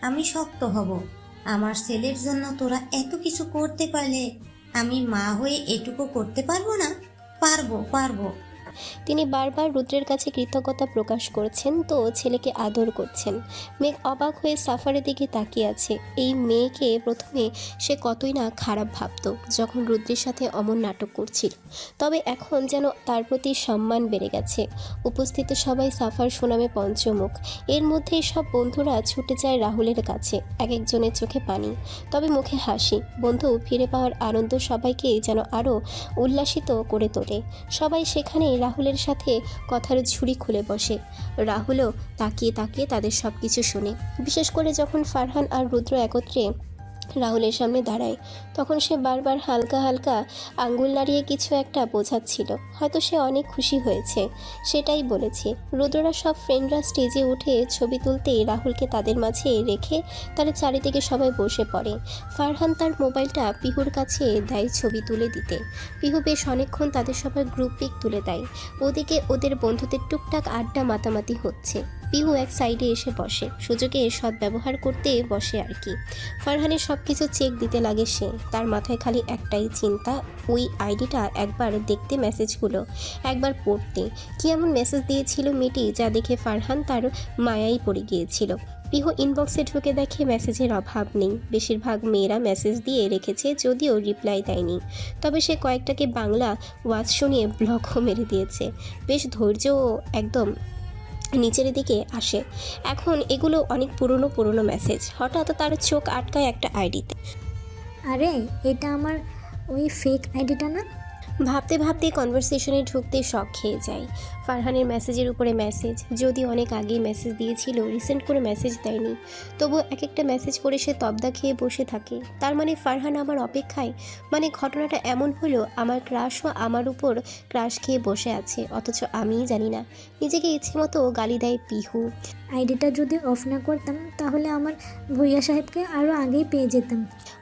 আমি শক্ত হব। আমার ছেলের জন্য তোরা এত কিছু করতে পারলে আমি মা হয়ে এটুকু করতে পারবো না? পারবো, পারবো। তিনি বারবার রুদ্রের কাছে কৃতজ্ঞতা প্রকাশ করছেন, তো ছেলেকে আদর করছেন। মেঘ অবাক হয়ে সাফারের দিকে তাকিয়ে আছে। এই মেয়েকে প্রথমে সে কতই না খারাপ ভাবতো যখন রুদ্রের সাথে অমন নাটক করছিল, তবে এখন যেন তার প্রতি সম্মান বেড়ে গেছে। উপস্থিত সবাই সাফার সুনামে পঞ্চমুখ। এর মধ্যেই সব বন্ধুরা ছুটে যায় রাহুলের কাছে, এক একজনের চোখে পানি, তবে মুখে হাসি। বন্ধু ফিরে পাওয়ার আনন্দ সবাইকে যেন আরও উল্লাসিত করে তোলে। সবাই সেখানে রাহুলের সাথে কথার ঝুড়ি খুলে বসে। রাহুলও তাকিয়ে তাকিয়ে তাদের সব কিছু শোনে। বিশেষ করে যখন ফারহান আর রুদ্র একত্রে রাহুলের সামনে দাঁড়ায়, তখন সে বারবার হালকা হালকা আঙ্গুল নাড়িয়ে কিছু একটা বোঝাচ্ছিল। হয়তো সে অনেক খুশি হয়েছে, সেটাই বলেছে। রুদ্ররা সব ফ্রেন্ডরা স্টেজে উঠে ছবি তুলতেই রাহুলকে তাদের মাঝে রেখে তার চারিদিকে সবাই বসে পড়ে। ফারহান তার মোবাইলটা পিহুর কাছে দেয় ছবি তুলে দিতে। পিহু বেশ অনেকক্ষণ তাদের সবার গ্রুপ পিক তুলে দেয়। ওদিকে ওদের বন্ধুদের টুকটাক আড্ডা মাতামাতি হচ্ছে। পিহু এক সাইডে এসে বসে, সুযোগে সদ্ব্যবহার করতে বসে আর কি। ফারহানের সব কিছু চেক দিতে লাগে সে। তার মাথায় খালি একটাই চিন্তা, ওই আইডিটা একবার দেখতে, মেসেজগুলো একবার পড়তে। কি এমন মেসেজ দিয়েছিল মেয়েটি যা দেখে ফারহান তার মায়াই পড়ে গিয়েছিল। পিহু ইনবক্সে ঢুকে দেখে মেসেজের অভাব নেই। বেশিরভাগ মেয়েরা মেসেজ দিয়ে রেখেছে, যদিও রিপ্লাই দেয়নি। তবে সে কয়েকটাকে বাংলা ওয়াজ শুনিয়ে ব্লকও মেরে দিয়েছে। বেশ ধৈর্যও একদম নিচের দিকে আসে। এখন এগুলো অনেক পুরনো পুরনো মেসেজ। হঠাৎ তার চোখ আটকায় একটা আইডিতে। আরে, এটা আমার ওই ফেক আইডিটা না? ভাবতে ভাবতে কনভারসেশনে ঢুকতে শখ খেয়ে যায়। ফারহানের মেসেজের উপরে মেসেজ, যদি অনেক আগেই মেসেজ দিয়েছিল, রিসেন্ট করে মেসেজ দেয়নি। তবু এক একটা মেসেজ পড়ে সে তবদা খেয়ে বসে থাকে। তার মানে ফারহান আমার অপেক্ষায়, মানে ঘটনাটা এমন হলো আমার ক্রাশও আমার উপর ক্রাশ খেয়ে বসে আছে, অথচ আমিই জানি না। নিজেকে ইচ্ছে মতো গালি দেয় পিহু। আইডিটা যদি অফ না করতাম তাহলে আমার ভূঁইয়া সাহেবকে আরও আগেই পেয়ে যেতাম।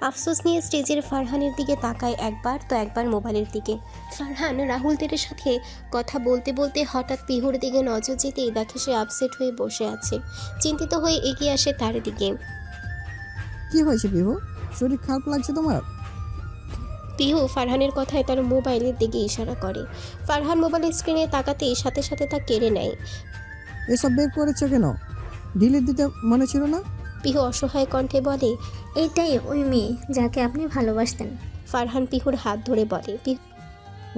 আফসোস নিয়ে স্টেজের ফারহানের দিকে তাকায় একবার, তো একবার মোবাইলের দিকে। ফারহান রাহুলদের সাথে কথা বলতে বলতে হঠাৎ পিহুর দিকে নজর যেতেই দেখে সে আপসেট হয়ে বসে আছে। চিন্তিত হয়ে এগিয়ে আসে তার দিকে। কি হয়েছে পিহু? শরীর খারাপ লাগছে তোমার? পিহু ফারহানের কথায় তার মোবাইলের দিকে ইশারা করে। ফারহান মোবাইলের স্ক্রিনে তাকাতেই সাথে সাথে তা কেড়ে নেয়। এসব বের করেছো কেন? ডিলিট দিতে মনে ছিল না? পিহু অসহায় কণ্ঠে বলে। এইটাই ওই মেয়ে যাকে আপনি ভালোবাসতেন। ফারহান পিহুর হাত ধরে বলে।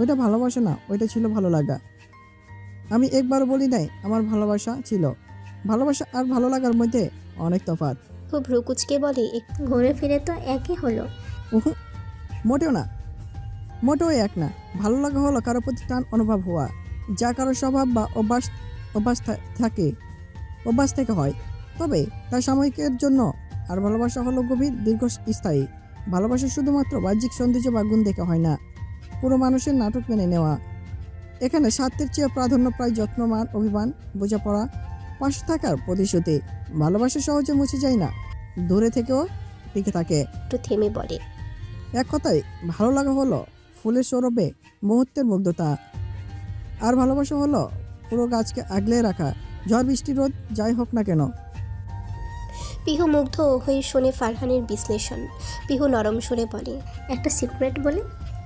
ওইটা ভালোবাসা না, ওইটা ছিল ভালো লাগা। আমি একবারও বলি নাই আমার ভালোবাসা ছিল। ভালোবাসা আর ভালো লাগার মধ্যে অনেক তফাৎ। পিহু ভ্রু কুচকে বলে। ঘুরে ফিরে তো একই হলো। উহু, মোটেও না, মোটেও এক না। ভালো লাগা হলো কারো প্রতি টান অনুভব হওয়া, যা কারো স্বভাব বা অভ্যাস থেকে হয়, তবে তা সাময়িকের জন্য। আর ভালোবাসা হলো গভীর, দীর্ঘস্থায়ী। ভালোবাসা শুধুমাত্র বাহ্যিক সৌন্দর্য বা গুণ দেখে হয় না, পুরো মানুষের নাটক মেনে নেওয়া। এখানে স্বার্থের চেয়ে প্রাধান্য প্রায় যত্নমান, অভিমান, বোঝাপড়া, পাশে থাকার প্রতিশ্রুতি। ভালোবাসা সহজে মুছে যায় না, দূরে থেকেও টিকে থাকে। একটু থেমে বলে। এক কথায় ভালো লাগা হলো ফুলের সৌরভে মুহূর্তের মুগ্ধতা, আর ভালোবাসা হলো পুরো গাছকে আগলে রাখা, ঝড় বৃষ্টি রোদ যাই হোক না কেন। পিহু মুগ্ধ হয়ে শোনে ফারহানের বিশ্লেষণ। পিহু নরম সুরে বলে। একটা সিক্রেট বলি?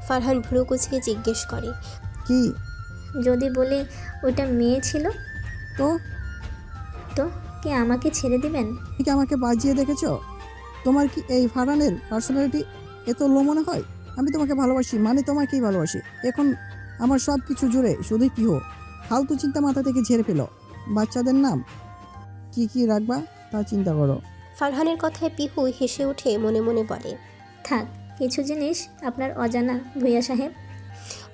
ফারহান ভ্রু কুচকে জিজ্ঞেস করে। কি? যদি বলি ওইটা মেয়ে ছিল, তো তো কি আমাকে ছেড়ে দিবেন? তুমি কি আমাকে বাজিয়ে দেখেছো? তোমার কি এই ফারহানের পার্সোনালিটি এত লো মনে হয়? আমি তোমাকে ভালোবাসি, মানে তোমাকেই ভালোবাসি। এখন আমার সব কিছু জুড়ে শুধুই প্রিয়। ফালতু চিন্তা মাথা থেকে ঝেড়ে ফেলো। বাচ্চাদের নাম কি কি রাখবা তা চিন্তা করো। ফারহানের কথায় পিহু হেসে উঠে মনে মনে বলে। থাক, কিছু জিনিস আপনার অজানা ভূঁইয়া সাহেব।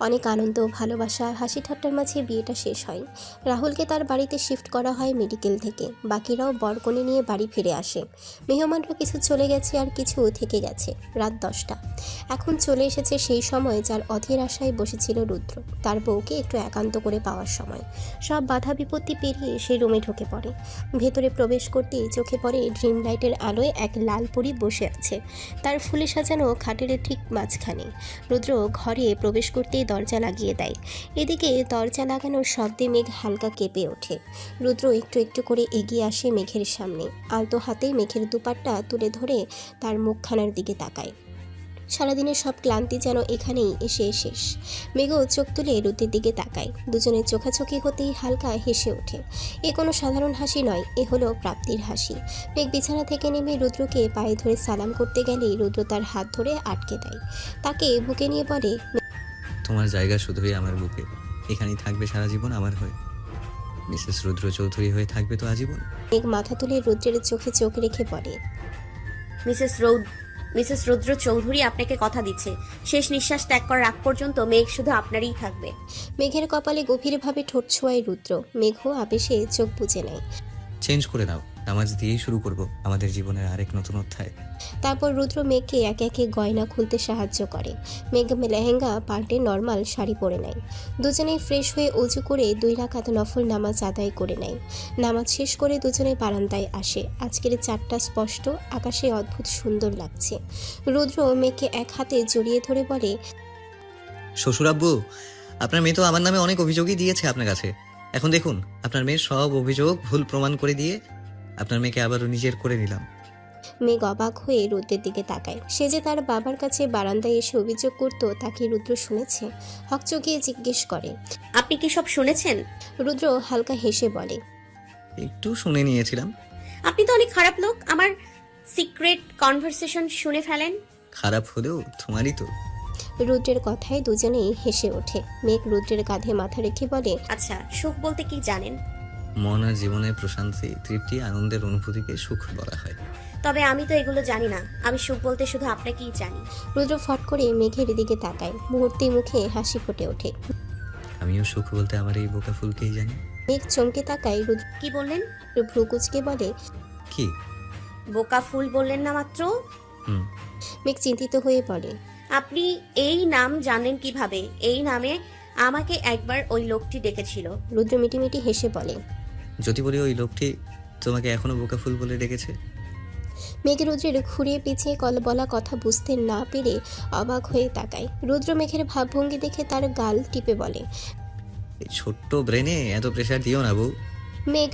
অনেক আনন্দ, ভালোবাসা, হাসি ঠাট্টার মাঝে বিয়েটা শেষ হয়। রাহুলকে তার বাড়িতে শিফট করা হয় মেডিকেল থেকে। বাকিরাও বরকনে নিয়ে বাড়ি ফিরে আসে। মেহমানরা কিছু চলে গেছে আর কিছু থেকে গেছে। রাত 10টা। এখন চলে এসেছে সেই সময় যার অধীর আশায় বসেছিল রুদ্র, তার বউকে একটু একান্ত করে পাওয়ার সময়। সব বাধা বিপত্তি পেরিয়ে সেই রুমে ঢুকে পড়ে। ভেতরে প্রবেশ করতেই চোখে পড়ে ড্রিম লাইটের আলোয় এক লাল পরী বসে আছে, তার ফুলে সাজানো খাটের ঠিক মাঝখানে। রুদ্র ঘরে প্রবেশ করতেই দরজা লাগিয়ে দেয়। এদিকে দরজা লাগানোর শব্দে মেঘ হালকা কেঁপে ওঠে। রুদ্র একটু একটু করে এগিয়ে আসে মেঘের সামনে, আলতো হাতে মেঘের দুপাট্টা তুলে ধরে তার মুখখানার দিকে তাকায়। সারাদিনের সব ক্লান্তি যেন এখানেই এসে শেষ। মেঘও চোখ তুলে রুদ্রের দিকে তাকায়। দুজনের চোখাচোখি হতেই হালকা হেসে ওঠে। এ কোনো সাধারণ হাসি নয়, এ হলো প্রাপ্তির হাসি। মেঘ বিছানা থেকে নেমে রুদ্রকে পায়ে ধরে সালাম করতে গেলেই রুদ্র তার হাত ধরে আটকে দেয়। তাকে বুকে নিয়ে বলে, তোমার জায়গা শুধুই আমার বুকে, এখানেই থাকবে সারা জীবন আমার হয়ে। মিসেস রুদ্র চৌধুরী হয়ে থাকবে তো আজীবন। মেঘ মাথা তুলে রুদ্রের চোখে চোখ রেখে বলে, মিসেস রুদ্র চৌধুরী আপনাকে কথা দিচ্ছে, শেষ নিঃশ্বাস ত্যাগ করার আগ পর্যন্ত মেঘ শুধু আপনারই থাকবে। মেঘের কপালে গভীরভাবে ঠোঁট ছোঁয়ায় রুদ্র। মেঘও আবেশে চোখ বুজে নেয়। চেঞ্জ করে দাও, নামাজ দিয়েই শুরু করব আমাদের জীবনের আরেক নতুন অধ্যায়। তারপর রুদ্র মেঘকে একে একে গয়না খুলতে সাহায্য করে। মেঘ লেহেঙ্গা পাল্টে নর্মাল শাড়ি পরে নেয়। দুজনেই ফ্রেশ হয়ে অজু করে 2 রাকাত নফল নামাজ আদায় করে নেয়। নামাজ শেষ করে দুজনে বারান্দায় আসে। আজকের চাঁদটা স্পষ্ট, আকাশে অদ্ভুত সুন্দর লাগছে। রুদ্র মেঘকে এক হাতে জড়িয়ে ধরে বলে, শ্বশুর আব্বু, আপনার মেয়ে তো আমার নামে অনেক অভিযোগই দিয়েছে আপনার কাছে। এখন দেখুন, আপনার মেয়ের সব অভিযোগ ভুল প্রমাণ করে দিয়ে আপনার মেয়েকে আবারও নিজের করে নিলাম। মেঘ অবাক হয়ে রুদ্রের দিকে তাকায়। সে যে তার বাবার কাছে বারান্দায় এসে অভিযোগ করত, তাকে রুদ্র শুনেছে। হকচকিয়ে জিজ্ঞেস করে, আপনি কি সব শুনেছেন? রুদ্র হালকা হেসে বলে, একটু শুনে নিয়েছিলাম। আপনি তো অনেক খারাপ লোক, আমার সিক্রেট কনভারসেশন শুনে ফেলেন। খারাপ হলেও তোমারই তো। রুদ্রের কথায় দুজনেই হেসে ওঠে। মেঘ রুদ্রের কাঁধে মাথা রেখে বলে, আচ্ছা, সুখ বলতে কি জানেন? মন আর জীবনের প্রশান্তি, তৃপ্তি, আনন্দের অনুভূতিকে সুখ বলা হয়। তবে আমি তো এগুলো জানি না। আমি সুখ বলতে শুধু আপনাকেই জানি। রুদ্র ফট করে মেঘের দিকে তাকায়। মুহূর্তে মুখে হাসি ফুটে ওঠে। আমিও সুখ বলতে আমার এই বোকা ফুলকেই জানি। মেঘ চমকে তাকায়। রুদ্র কি বললেন? ভ্রু কুঁচকে বলে, কি? বোকা ফুল বললেন না মাত্র? হুম। মেঘ চিন্তিত হয়ে বলে, আপনি এই নাম জানলেন কিভাবে? এই নামে আমাকে একবার ওই লোকটি ডেকেছিল। রুদ্র মিটিমিটি হেসে বলে। যদি বলি ওই লোকটি তোমাকে এখনো বোকা ফুল বলে ডেকেছে? মেঘ রুদ্রের ঘুরিয়ে পিছিয়ে বলা কথা বুঝতে না পেরে অবাক হয়ে তাকায়। রুদ্র মেঘের ভাবভঙ্গি দেখে তার গাল টিপে বলে, এই ছোট্ট ব্রেনে এত প্রেশার দিও না বউ। মেঘ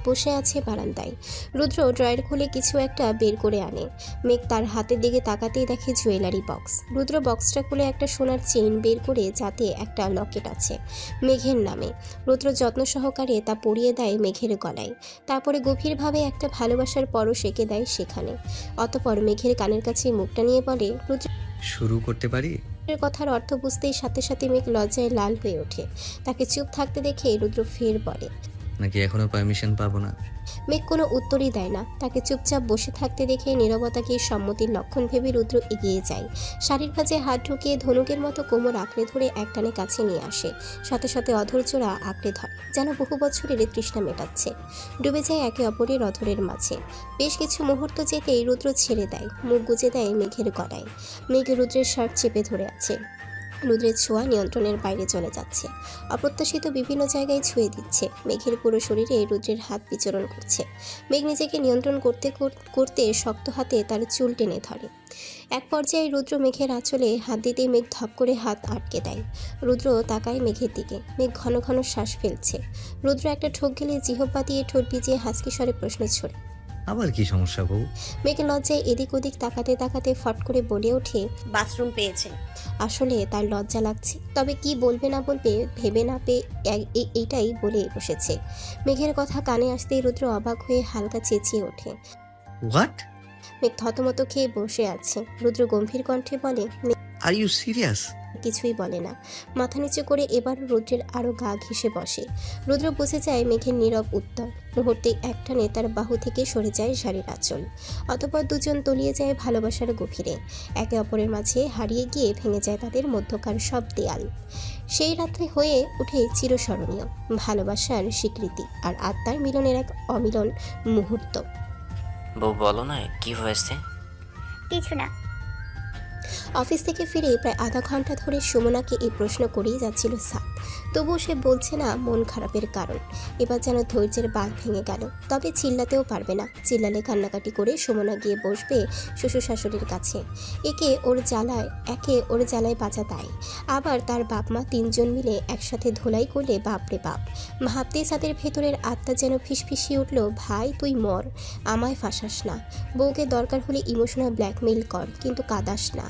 বসে আছে বারান্দায়। রুদ্র ড্রয়ার খুলে কিছু একটা বের করে আনে। মেঘ তার হাতের দিকে তাকাতেই দেখে জুয়েলারি বক্স। রুদ্র বক্সটা খুলে একটা সোনার চেইন বের করে, যাতে একটা লকেট আছে মেঘের নামে। রুদ্র যত্ন সহকারে তা পরিয়ে দেয় মেঘের গলায়। তারপরে গভীরভাবে একটা ভালোবাসার পরশ এঁকে দেয় সেখানে। অতঃপর মেঘের কানের কাছে মুখটা নিয়ে বলে, শুরু করতে পারি? রুদ্রের কথার অর্থ বুঝতেই সাথে সাথে মেঘ লজ্জায় লাল হয়ে ওঠে। তাকে চুপ থাকতে দেখে রুদ্র ফের বলে, নাকি এখনো পারমিশন পাবো না? মেঘ কোনো উত্তরই দেয় না। তাকে চুপচাপ বসে থাকতে দেখে নীরবতাকে সম্মতির লক্ষণ ভেবে রুদ্র এগিয়ে যায়। শাড়ির ভাঁজে হাত ঢুকিয়ে ধনুকের মতো কোমর আঁকড়ে ধরে একটানে কাছে নিয়ে আসে। সাথে সাথে অধৈর্যরা আঁকড়ে ধরে, যেন বহু বছরের তৃষ্ণা মেটাচ্ছে। ডুবে যায় একে অপরের অধরের মাঝে। বেশ কিছু মুহূর্ত যেতেই রুদ্র ছেড়ে দেয়, মুখ গুজে দেয় মেঘের গলায়। মেঘ রুদ্রের শার্ট চেপে ধরে আছে। রুদ্রের ছোঁয়া নিয়ন্ত্রণের বাইরে চলে যাচ্ছে। অপ্রত্যাশিত বিভিন্ন জায়গায় ছুঁয়ে দিচ্ছে। মেঘের পুরো শরীরে রুদ্রের হাত বিচরণ করছে। মেঘ নিজেকে নিয়ন্ত্রণ করতে করতে শক্ত হাতে তার চুল টেনে ধরে। এক পর্যায়ে রুদ্র মেঘের আঁচলে হাত দিতেই মেঘ ধপ করে হাত আটকে দেয়। রুদ্র তাকায় মেঘের দিকে। মেঘ ঘন ঘন শ্বাস ফেলছে। রুদ্র একটা ঠোক গেলে জিহ্বা দিয়ে ঠোঁট ভিজিয়ে হাসকি স্বরে প্রশ্ন ছড়ে, আবার কি সমস্যা বউ? মেঘ লজ্জায় এদিক ওদিক তাকাতে তাকাতে ফট করে বলে ওঠে, বাথরুম পেয়েছে। আসলে তার লজ্জা লাগছে, তবে কি বলবে না বলবে ভেবে না পেয়ে এইটাই বলে বসেছে। মেঘের কথা কানে আসতেই রুদ্র অবাক হয়ে হালকা চেঁচিয়ে ওঠে। হোয়াট? মেঘ থতমত খেয়ে বসে আছে। রুদ্র গম্ভীর কণ্ঠে বলে, আর ইউ সিরিয়াস? কিছুই বলে না। মাথা নিচু করে এবার রুদ্রের আরো গা ঘেঁষে বসে। রুদ্র বুঝে যায় মেঘের নীরব উত্তর। মুহূর্তে একটানে তার বাহু থেকে সরে যায় শাড়ির আঁচল। অতঃপর দুজন তলিয়ে যায় ভালোবাসার গভীরে। একে অপরের মাঝে হারিয়ে গিয়ে ভেঙে যায় তাদের মধ্যকার সব দেয়াল। সেই রাত্রে হয়ে ওঠে চিরস্মরণীয়, ভালোবাসার স্বীকৃতি আর আত্মার মিলনের এক অমিলন মুহূর্ত। বউ বলো না কি হয়েছে? কিছু না। অফিস থেকে ফিরে প্রায় আধা ঘন্টা ধরে সুমনাকে এই প্রশ্ন করেই যাচ্ছিল সাদ। তবুও সে বলছে না মন খারাপের কারণ। এবার যেন ধৈর্যের বাঁধ ভেঙে গেল। তবে চিল্লাতেও পারবে না। চিল্লালে কান্নাকাটি করে সুমনা গিয়ে বসবে শ্বশুর শাশুড়ির কাছে। একে ওর জ্বালায় বাঁচা দায়। আবার তার বাপ মা তিনজন মিলে একসাথে ধোলাই করলে বাপরে বাপ। ভাবতেই সাদের ভেতরের আত্মা যেন ফিসফিসিয়ে উঠল, ভাই তুই মর, আমায় ফাঁসাস না। বউকে দরকার হলে ইমোশনাল ব্ল্যাকমেইল কর, কিন্তু কাঁদাস না।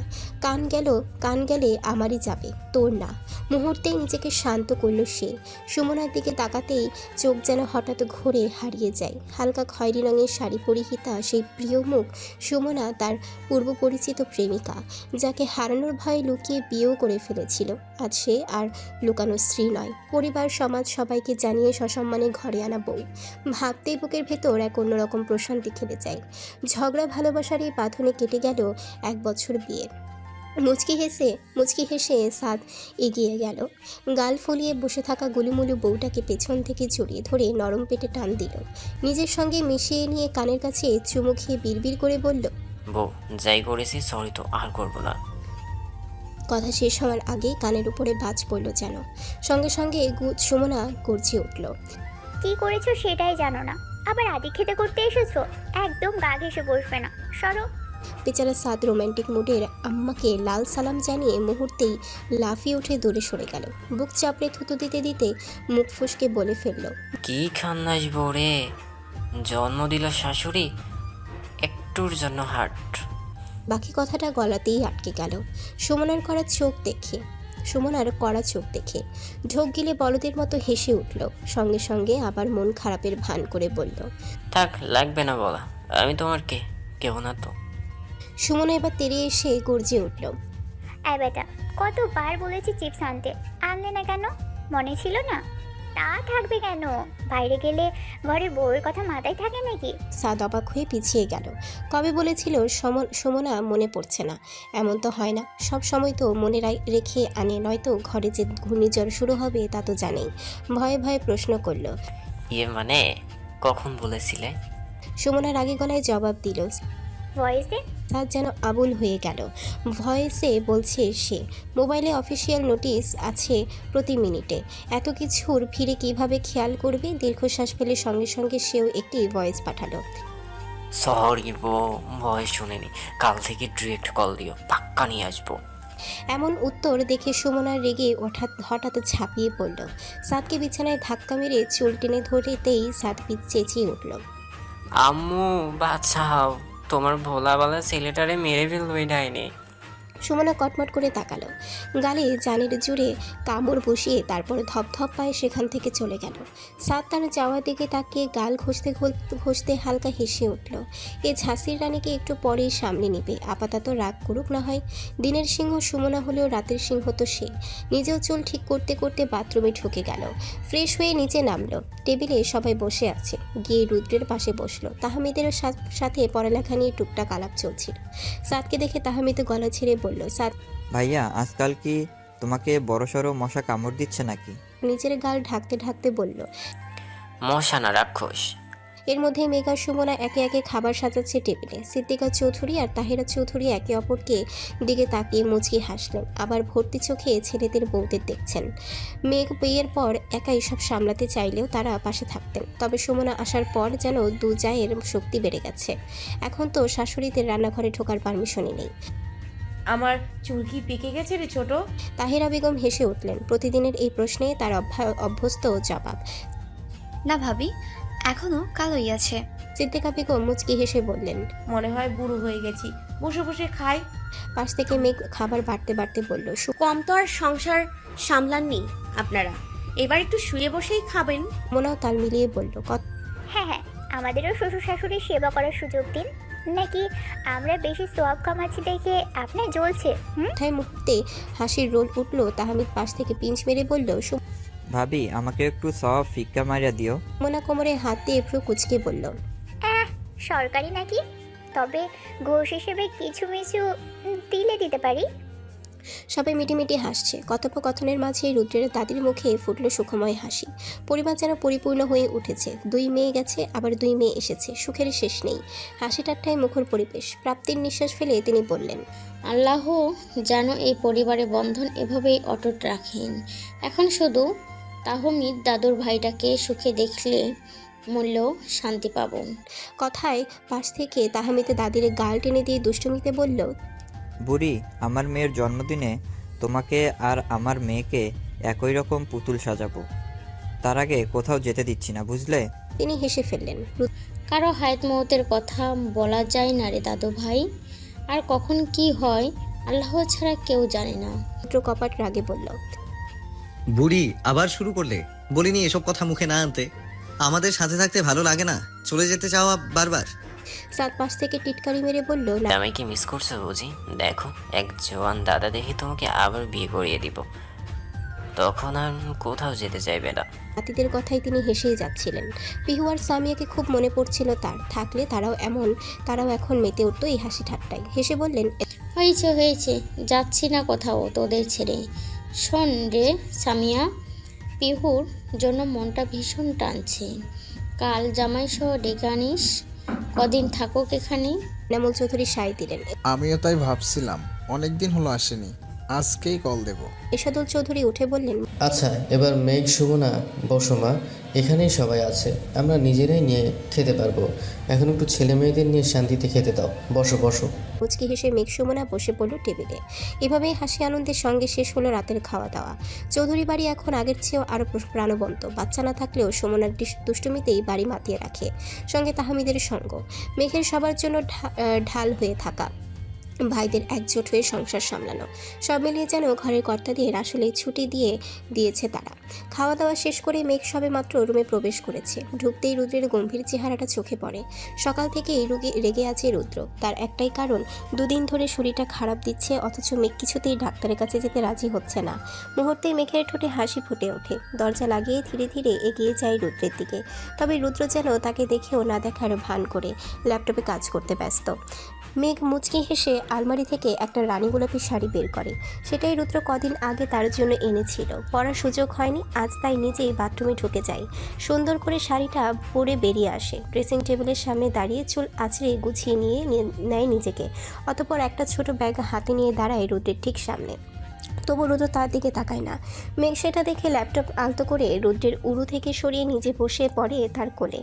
কান গেলে আমারই যাবে, তোর না। মুহূর্তেই নিজেকে শান্ত করল সে। সুমনার দিকে তাকাতেই চোখ যেন হঠাৎ ঘুরে হারিয়ে যায়। হালকা খয়েরি রঙের শাড়ি পরিহিতা সেই প্রিয় মুখ সুমনা, তার পূর্ব পরিচিত প্রেমিকা, যাকে হারানোর ভয়ে লুকিয়ে বিয়েও করে ফেলেছিল। আজ সে আর লুকানো স্ত্রী নয়, পরিবার সমাজ সবাইকে জানিয়ে সসম্মানে ঘরে আনা বউ। ভাবতেই বুকের ভেতর এক অন্যরকম প্রশান্তি খেলে যায়। ঝগড়া ভালোবাসার এই বাঁধনে কেটে গেল 1 বছর বিয়ে। মুচকি হেসে সাদ এগিয়ে গেল। গাল ফলিয়ে বসে থাকা গুলুমুলু বউটাকে পেছন থেকে জড়িয়ে ধরে নরম পেটে টান দিল। নিজের সঙ্গে মিশিয়ে নিয়ে কানের কাছে চুমু খেয়ে বিড়বিড় করে বলল, বউ যাই করেছি সরি, তো আর করবো না। কথা শেষ হওয়ার আগেই কানের উপরে বাজ পড়ল যেন। সঙ্গে সঙ্গে সুমনা গর্জে উঠল, কি করেছো সেটাই জানো না, আবার আদি খেতে করতে এসেছো? একদম গা ঘেসে বসবে না, সরো। বেচারা সাদ রোমান্টিক মুডের আম্মাকে লাল সালাম জানিয়ে মুহূর্তেই লাফিয়ে উঠে দূরে সরে গেল। বুক চাপড়ে থুতু দিতে দিতে মুখ ফুসকে বলে ফেলল, কি খান্নাস বউ রে, জন্ম দিল শাশুড়ি, একটুর জন্য হাট। বাকি কথাটা গলাতেই আটকে গেল। সুমনার কড়া চোখ দেখে ঢোক গিলে বলদের মতো হেসে উঠল। সঙ্গে সঙ্গে আবার মন খারাপের ভান করে বলল, থাক, লাগবে না বলা, আমি তোমার কেউ না তো। সুমনা এবার তেড়ে এসে গর্জে উঠল, এই বেটা, কতবার বলেছি চিপস আনতে, আনলে না কেন? মনে ছিল না? তা থাকবে কেন? বাইরে গেলে ঘরে বউয়ের কথা মাথায় থাকে নাকি? সাদ অবাক হয়ে পিছিয়ে গেল। কবে বলেছিল সুমনা মনে পড়ছে না? এমন তো হয় না, সব সময় তো মনে রেখে আনে, নয়তো ঘরে যে ঘূর্ণিঝড় শুরু হবে তা তো জানেই। ভয়ে ভয়ে প্রশ্ন করল, মানে কখন বলেছিলে? সুমনা রাগে গলায় জবাব দিল। ভয়েসে? সাদ যেন আবুল হয়ে গেল। ভয়েসে বলছে সে, মোবাইলে অফিসিয়াল নোটিশ আছে প্রতি মিনিটে। এত কিছুর ফিরে কিভাবে খেয়াল করবে? দীর্ঘশ্বাস ফেলে সঙ্গে সঙ্গে সেও একটি ভয়েস পাঠালো, সরি বউ, ভয়েস শুনিনি, কাল থেকে ডিরেক্ট কল দিও, পাক্কা নিয়ে আসবো। এমন উত্তর দেখে সুমনার রেগে হঠাৎ ঝাঁপিয়ে পড়ল। সাদকে বিছানায় ধাক্কা মেরে চুল টেনে ধরতেই সাদ চেঁচিয়ে উঠল, আম্মু বাঁচাও, তোমার ভোলাবালা ছেলেটারে মেরে ফেলবে ডাইনি। সুমনা কটমট করে তাকালো। গালে জানের জুড়ে কামড় বসিয়ে তারপর ধপধপ পায়ে সেখান থেকে চলে গেল। সাদ তার যাওয়ার দিকে তাকিয়ে গাল ঘষতে হালকা হেসে উঠল। এ ঝাঁসির রানীকে একটু পরেই সামনে নিবে, আপাতত রাগ করুক না হয়। দিনের সিংহ সুমনা হলেও রাতের সিংহ তো সে। নিজেও চুল ঠিক করতে করতে বাথরুমে ঢুকে গেল। ফ্রেশ হয়ে নিচে নামলো। টেবিলে সবাই বসে আছে, গিয়ে রুদ্রের পাশে বসলো। তাহমিদেরও সাথে পড়ালেখা নিয়ে টুকটাক আলাপ চলছিল। সাদকে দেখে তাহমিদ গলা ছেড়ে বলল, সাদ ভাইয়া আজকাল কি তোমাকে বড়সড় মশা কামড় দিচ্ছে নাকি? নিজের গাল ঢাকতে ঢাকতে বলল। মশা না, রাক্ষস। এর মধ্যে মেঘা সুমনা একে একে খাবার সাজাচ্ছে টেবিলে। সিদ্দিকা চৌধুরী আর তাহেরা চৌধুরী একে অপরকে দিকে তাকিয়ে মুচকি হাসলেন, আবার ভর্তি চোখে ছেলেদের বউদের দেখছেন। মেঘ বিয়ের পর একা এসব সামলাতে চাইলেও তারা পাশে থাকতেন, তবে সুমনা আসার পর যেন দু জায়ের শক্তি বেড়ে গেছে। এখন তো শাশুড়িদের রান্নাঘরে ঢোকার পারমিশনই নেই। আমার চুল কি পেকে গেছে রে ছোট? তাহেরা বেগম হেসে উঠলেন। প্রতিদিনের এই প্রশ্নে তার অভ্যস্ত জবাব। না ভাবি, এখনো কালোই আছে। সিদ্দিকা বেগম মুচকি হেসে বললেন, মনে হয় বুড়ো হয়ে গেছি, বসে বসে খাই। পাশ থেকে মেঘ খাবার বাড়তে বাড়তে বলল, কম তো আর সংসার সামলাননি আপনারা, এবার একটু শুয়ে বসেই খাবেন। সুমনাও তাল মিলিয়ে বলল, হ্যাঁ হ্যাঁ, আমাদেরও শ্বশুর শাশুড়ির সেবা করার সুযোগ দিন। নাকি আমরা বেশি সোয়াব কামাচ্ছি দেখে আপনার জ্বলছে? কথায় মুহূর্তে হাসির রোল উঠল। তাহমিদ পাশ থেকে পিঞ্চ মেরে বলল, ভাবি আমাকে একটু সব ফিক্কা মারিয়া দিও। সুমনা কোমরে হাত দিয়ে একটু কুচকে বলল, সরকারি নাকি? তবে ঘোষ হিসেবে কিছু মিছু দিলে দিতে পারি। সবাই মিটিমিটি হাসছে। কথোপকথনের মাঝে রুদ্রের দাদির মুখে ফুটল সুখময় হাসি। পরিবার যেন পরিপূর্ণ হয়ে উঠেছে। 2 মেয়ে গেছে, আবার 2 মেয়ে এসেছে, সুখের শেষ নেই। হাসি ঠাট্টায় মুখর পরিবেশ। প্রাপ্তির নিঃশ্বাস ফেলে তিনি বললেন, আল্লাহ যেন এই পরিবারের বন্ধন এভাবেই অটুট রাখেন। এখন শুধু তাহমিদ দাদুর ভাইটাকে সুখে দেখলে মূল্য শান্তি পাবো। কথায় পাশ থেকে তাহমিদে দাদির গাল টেনে দিয়ে দুষ্টুমিতে বলল, বুড়ি, আমার মেয়ের জন্মদিনে তোমাকে আর আমার মেয়েকে একই রকম পুতুল সাজাবো। তার আগে কোথাও যেতে দিচ্ছি না, বুঝলে? তিনি হেসে ফেললেন। কারো হায়াত মৌতের কথা বলা যায় না রে দাদু ভাই, আর কখন কি হয় আল্লাহ ছাড়া কেউ জানে না। রুদ্র কপাট রাগে বলল, বুড়ি আবার শুরু করলে? বলিনি এসব কথা মুখে না আনতে? আমাদের সাথে থাকতে ভালো লাগে না? চলে যেতে চাওয়া বারবার? সাত পাশ থেকে টিটকারি মেরে বলল, আমি কি মিস করছো বুঝি? দেখো, এক জোয়ান দাদা দেখে তোমাকে আবার বিয়ে করিয়ে দিব, তখন আর কোথাও যেতে চাইবে না। নাতিদের কথায় তিনি হেসেই যাচ্ছিলেন। পিহু আর সামিয়াকে খুব মনে পড়ছিল তার। থাকলে তারাও এখন মেতে উঠতো এই হাসি ঠাট্টায়। হেসে বললেন, হয়েছে, যাচ্ছি না কোথাও তোদের ছেড়ে। শোন রে সামিয়া, পিহুর জন্য মনটা ভীষণ টানছে। কাল জামাই সহ ডেকে আনিস, কদিন থাকুক এখানে। নামুল চৌধুরী সায় দিলেন। আমিও তাই ভাবছিলাম, অনেকদিন হলো আসেনি, আজকেই কল দেব। এশাদুল চৌধুরী উঠে বললেন, আচ্ছা এবার মেঘ সুমনা বসো মা, এখানেই সবাই আছে, আমরা নিজেরাই নিয়ে খেতে পারবো। এখন একটু ছেলে মেয়েদের নিয়ে শান্তিতে খেতে দাও, বসো বসো। মুচকি হেসে মেঘ সুমনা বসে পড়ল টেবিলে। এভাবেই হাসি আনন্দের সঙ্গে শেষ হলো রাতের খাওয়া দাওয়া। চৌধুরী বাড়ি এখন আগের চেয়েও আরও প্রাণবন্ত। বাচ্চা না থাকলেও সুমনার দুষ্টুমিতেই বাড়ি মাতিয়ে রাখে, সঙ্গে তাহমিদের সঙ্গ। মেঘের সবার জন্য ঢাল হয়ে থাকা, ভাইদের একজোট হয়ে সংসার সামলানো, সব মিলিয়ে যেন ঘরের কর্তাদের আসলে ছুটি দিয়েছে তারা। খাওয়া দাওয়া শেষ করে মেঘ সবে মাত্র রুমে প্রবেশ করেছে। ঢুকতেই রুদ্রের গম্ভীর চেহারাটা চোখে পড়ে। সকাল থেকেই রেগে আছে রুদ্র। তার একটাই কারণ, 2 দিন ধরে শরীরটা খারাপ দিচ্ছে, অথচ মেঘ কিছুতেই ডাক্তারের কাছে যেতে রাজি হচ্ছে না। মুহূর্তেই মেঘের ঠোঁটে হাসি ফুটে ওঠে। দরজা লাগিয়ে ধীরে ধীরে এগিয়ে যায় রুদ্রের দিকে। তবে রুদ্র যেন তাকে দেখেও না দেখার ভান করে ল্যাপটপে কাজ করতে ব্যস্ত। মেঘ মুচকি হেসে আলমারি থেকে একটা রানী গোলাপি শাড়ি বের করে। সেটাই রুদ্র কদিন আগে তার জন্য এনেছিল। পরার সুযোগ হয়নি, আজ তাই নিজেই বাথরুমে ঢুকে যায়। সুন্দর করে শাড়িটা পরে বেরিয়ে আসে। ড্রেসিং টেবিলের সামনে দাঁড়িয়ে চুল আঁচড়ে গুছিয়ে নিয়ে নেয় নিজেকে। অতঃপর একটা ছোট ব্যাগ হাতে নিয়ে দাঁড়ায় রুদ্রের ঠিক সামনে। তবু রুদ্র তার দিকে তাকায় না। মেঘ সেটা দেখে ল্যাপটপ আলতো করে রুদ্রের উড়ু থেকে সরিয়ে নিজে বসে পড়ে তার কোলে।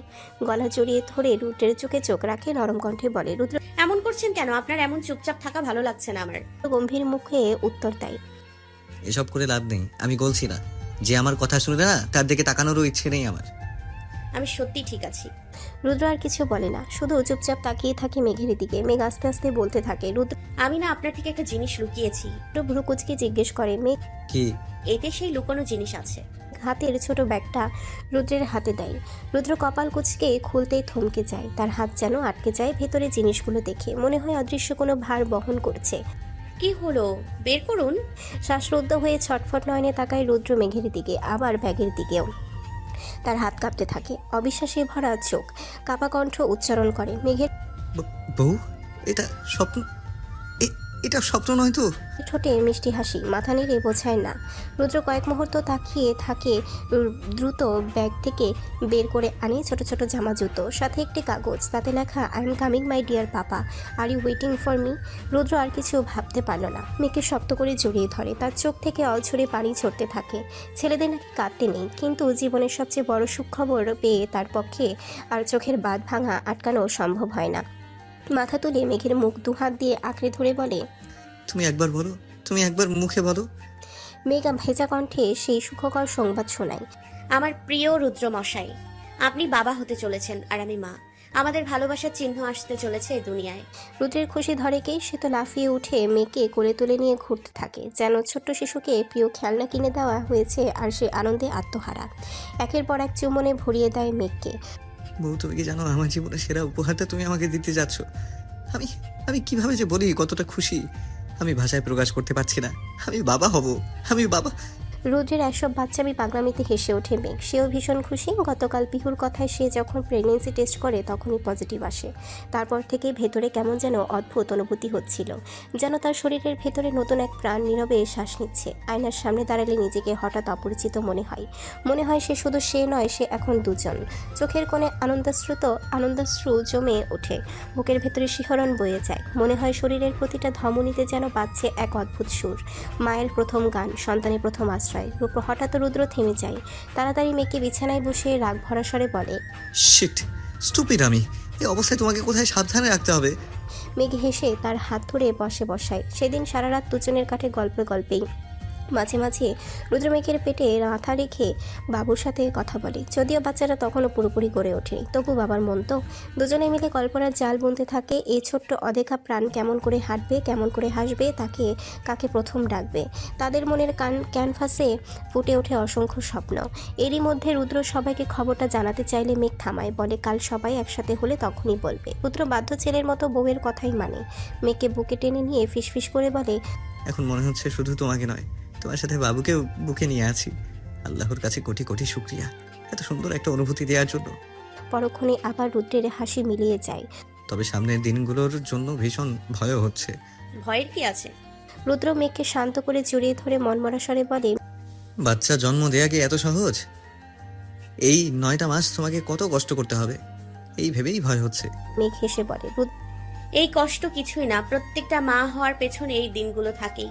গলা জড়িয়ে ধরে রুদ্রের চোখে চোখ রাখে, নরম কণ্ঠে বলে, রুদ্র এমন করছেন কেন? আপনার এমন চুপচাপ থাকা ভালো লাগছে না আমার। গম্ভীর মুখে উত্তর দেয়, এসব করে লাভ নেই। আমি বলছি না যে আমার কথা শুনবে না, তার দিকে তাকানোরও ইচ্ছে নেই আমার। আমি সত্যি ঠিক আছি। রুদ্র আর কিছু বলে না, শুধু চুপচাপ তাকিয়ে থাকে মেঘের দিকে। মেঘ আস্তে আস্তে বলতে থাকে, রুদ্র আমি না আপনার থেকে একটা জিনিস লুকিয়েছি। ভ্রু কুচকে জিজ্ঞেস করে, মেঘ কি? এতে সেই লুকানো জিনিস আছে। হাতের ছোট ব্যাগটা রুদ্রের হাতে দেয়। রুদ্র কপাল কুচকে খুলতেই থমকে যায়। তার হাত যেন আটকে যায় ভেতরে জিনিসগুলো দেখে। মনে হয় অদৃশ্য কোনো ভার বহন করছে। কি হলো, বের করুন। শ্বাসরুদ্ধ হয়ে ছটফট নয়নে তাকায় রুদ্র মেঘের দিকে, আবার ব্যাগের দিকেও। তার হাত কাঁপতে থাকে, অবিশ্বাসে ভরা চোখ, কাপা কণ্ঠ উচ্চারণ করে, মেঘের বউ, এটা স্বপ্ন? এটা স্বপ্ন নয় তো? ঠোঁটে মিষ্টি হাসি, মাথা নেড়ে বোঝায় না। রুদ্র কয়েক মুহূর্ত তাকিয়ে থাকে। দ্রুত ব্যাগ থেকে বের করে আনে ছোট ছোট জামা জুতো, সাথে একটি কাগজ, তাতে লেখা, I am coming my dear papa, are you waiting for me. Rudra আর কিছু ভাবতে পারল না। মেয়েকে শক্ত করে জড়িয়ে ধরে। তার চোখ থেকে অঝরে পানি ঝরতে থাকে। ছেলেদের নাকি কাঁদতে নেই, কিন্তু জীবনের সবচেয়ে বড় সুখবর পেয়ে তার পক্ষে আর চোখের বাঁধ ভাঙা আটকানো সম্ভব হয় না। মাথা তুলে মেঘের মুখ 2 হাত দিয়ে আঁকড়ে ধরে বলে, তুমি একবার বলো, তুমি একবার মুখে বলো। মেঘা ভেজা কণ্ঠে সেই সুখকর সংবাদ শোনায়, আমার প্রিয় রুদ্র মশাই, আপনি বাবা হতে চলেছেন আর আমি মা। আমাদের ভালোবাসার চিহ্ন আসতে চলেছে এই দুনিয়ায়। রুদ্রের খুশি ধরে কে, সে তো লাফিয়ে উঠে মেয়েকে কোলে তুলে নিয়ে ঘুরতে থাকে, যেন ছোট্ট শিশুকে প্রিয় খেলনা কিনে দেওয়া হয়েছে আর সে আনন্দে আত্মহারা। একের পর এক চুমনে ভরিয়ে দেয় মেঘকে। বউ, তুমি কি জানো আমার জীবনের সেরা উপহারটা তুমি আমাকে দিতে যাচ্ছ? আমি কিভাবে যে বলি কতটা খুশি, আমি ভাষায় প্রকাশ করতে পারছি না। আমি বাবা হব, আমি বাবা। রুদ্রের এসব বাচ্চামি পাগলামিতে হেসে ওঠে মেঘ। সেও ভীষণ খুশি। গতকাল পিহুর কথায় সে যখন প্রেগনেন্সি টেস্ট করে তখনই পজিটিভ আসে। তারপর থেকে ভেতরে কেমন যেন অদ্ভুত অনুভূতি হচ্ছিল, যেন তার শরীরের ভেতরে নতুন এক প্রাণ নীরবে শ্বাস নিচ্ছে। আয়নার সামনে দাঁড়ালে নিজেকে হঠাৎ অপরিচিত মনে হয় সে শুধু সে নয়, সে এখন দুজন। চোখের কোণে আনন্দাশ্রু জমে ওঠে, বুকের ভেতরে শিহরণ বয়ে যায়। মনে হয় শরীরের প্রতিটা ধমনীতে যেন বাজছে এক অদ্ভুত সুর, মায়ের প্রথম গান, সন্তানের প্রথম আশ্রয়। হঠাৎ রুদ্র থেমে যায়, তাড়াতাড়ি মেয়েকে বিছানায় বসে রাগ ভরা স্বরে বলে, শিট, স্টুপিড আমি। এই অবস্থায় তোমাকে কোথায় সাবধানে রাখতে হবে। মেঘ হেসে তার হাত ধরে বসায়। সেদিন সারা রাত দুজনের কাটে গল্পেই। মাঝে মাঝে রুদ্র মেঘের পেটে মাথা রেখে বাবুর সাথে কথা বলে। যদিও বাচ্চারা তখনও পুরোপুরি গড়ে ওঠেনি, তবু বাবার মন তো। দুজনে মিলে কল্পনার জাল বুনতে থাকে। এই ছোট্ট অদেখা প্রাণ কেমন করে হাঁটবে, কেমন করে হাসবে, কাকে প্রথম ডাকবে। তাদের মনের ক্যানভাসে ফুটে ওঠে অসংখ্য স্বপ্ন। এরই মধ্যে রুদ্র সবাইকে খবরটা জানাতে চাইলে মেঘ থামায়, বলে কাল সবাই একসাথে হলে তখনই বলবে। রুদ্র বাধ্য ছেলের মতো বউয়ের কথাই মানে। মেঘকে বুকে টেনে নিয়ে ফিসফিস করে বলে, এখন মনে হচ্ছে শুধু তোমাকে নয়, তোমার সাথে বাবুকেও বুকে নিয়ে আছি। আল্লাহর কাছে কোটি কোটি শুকরিয়া এত সুন্দর একটা অনুভূতি দেওয়ার জন্য। পরক্ষণে আবার রুদ্রের হাসি মিলিয়ে যায়। তবে সামনের দিনগুলোর জন্য ভীষণ ভয় হচ্ছে। ভয়ের কি আছে? রুদ্র মেঘকে শান্ত করে জড়িয়ে ধরে মনমরা স্বরে বলে, বাচ্চা জন্ম দেয়া কি এত সহজ? এই 9টা মাস তোমাকে কত কষ্ট করতে হবে, এই ভেবেই ভয় হচ্ছে। মেঘ হেসে বলে, এই কষ্ট কিছুই না, প্রত্যেকটা মা হওয়ার পেছনে এই দিনগুলো থাকেই।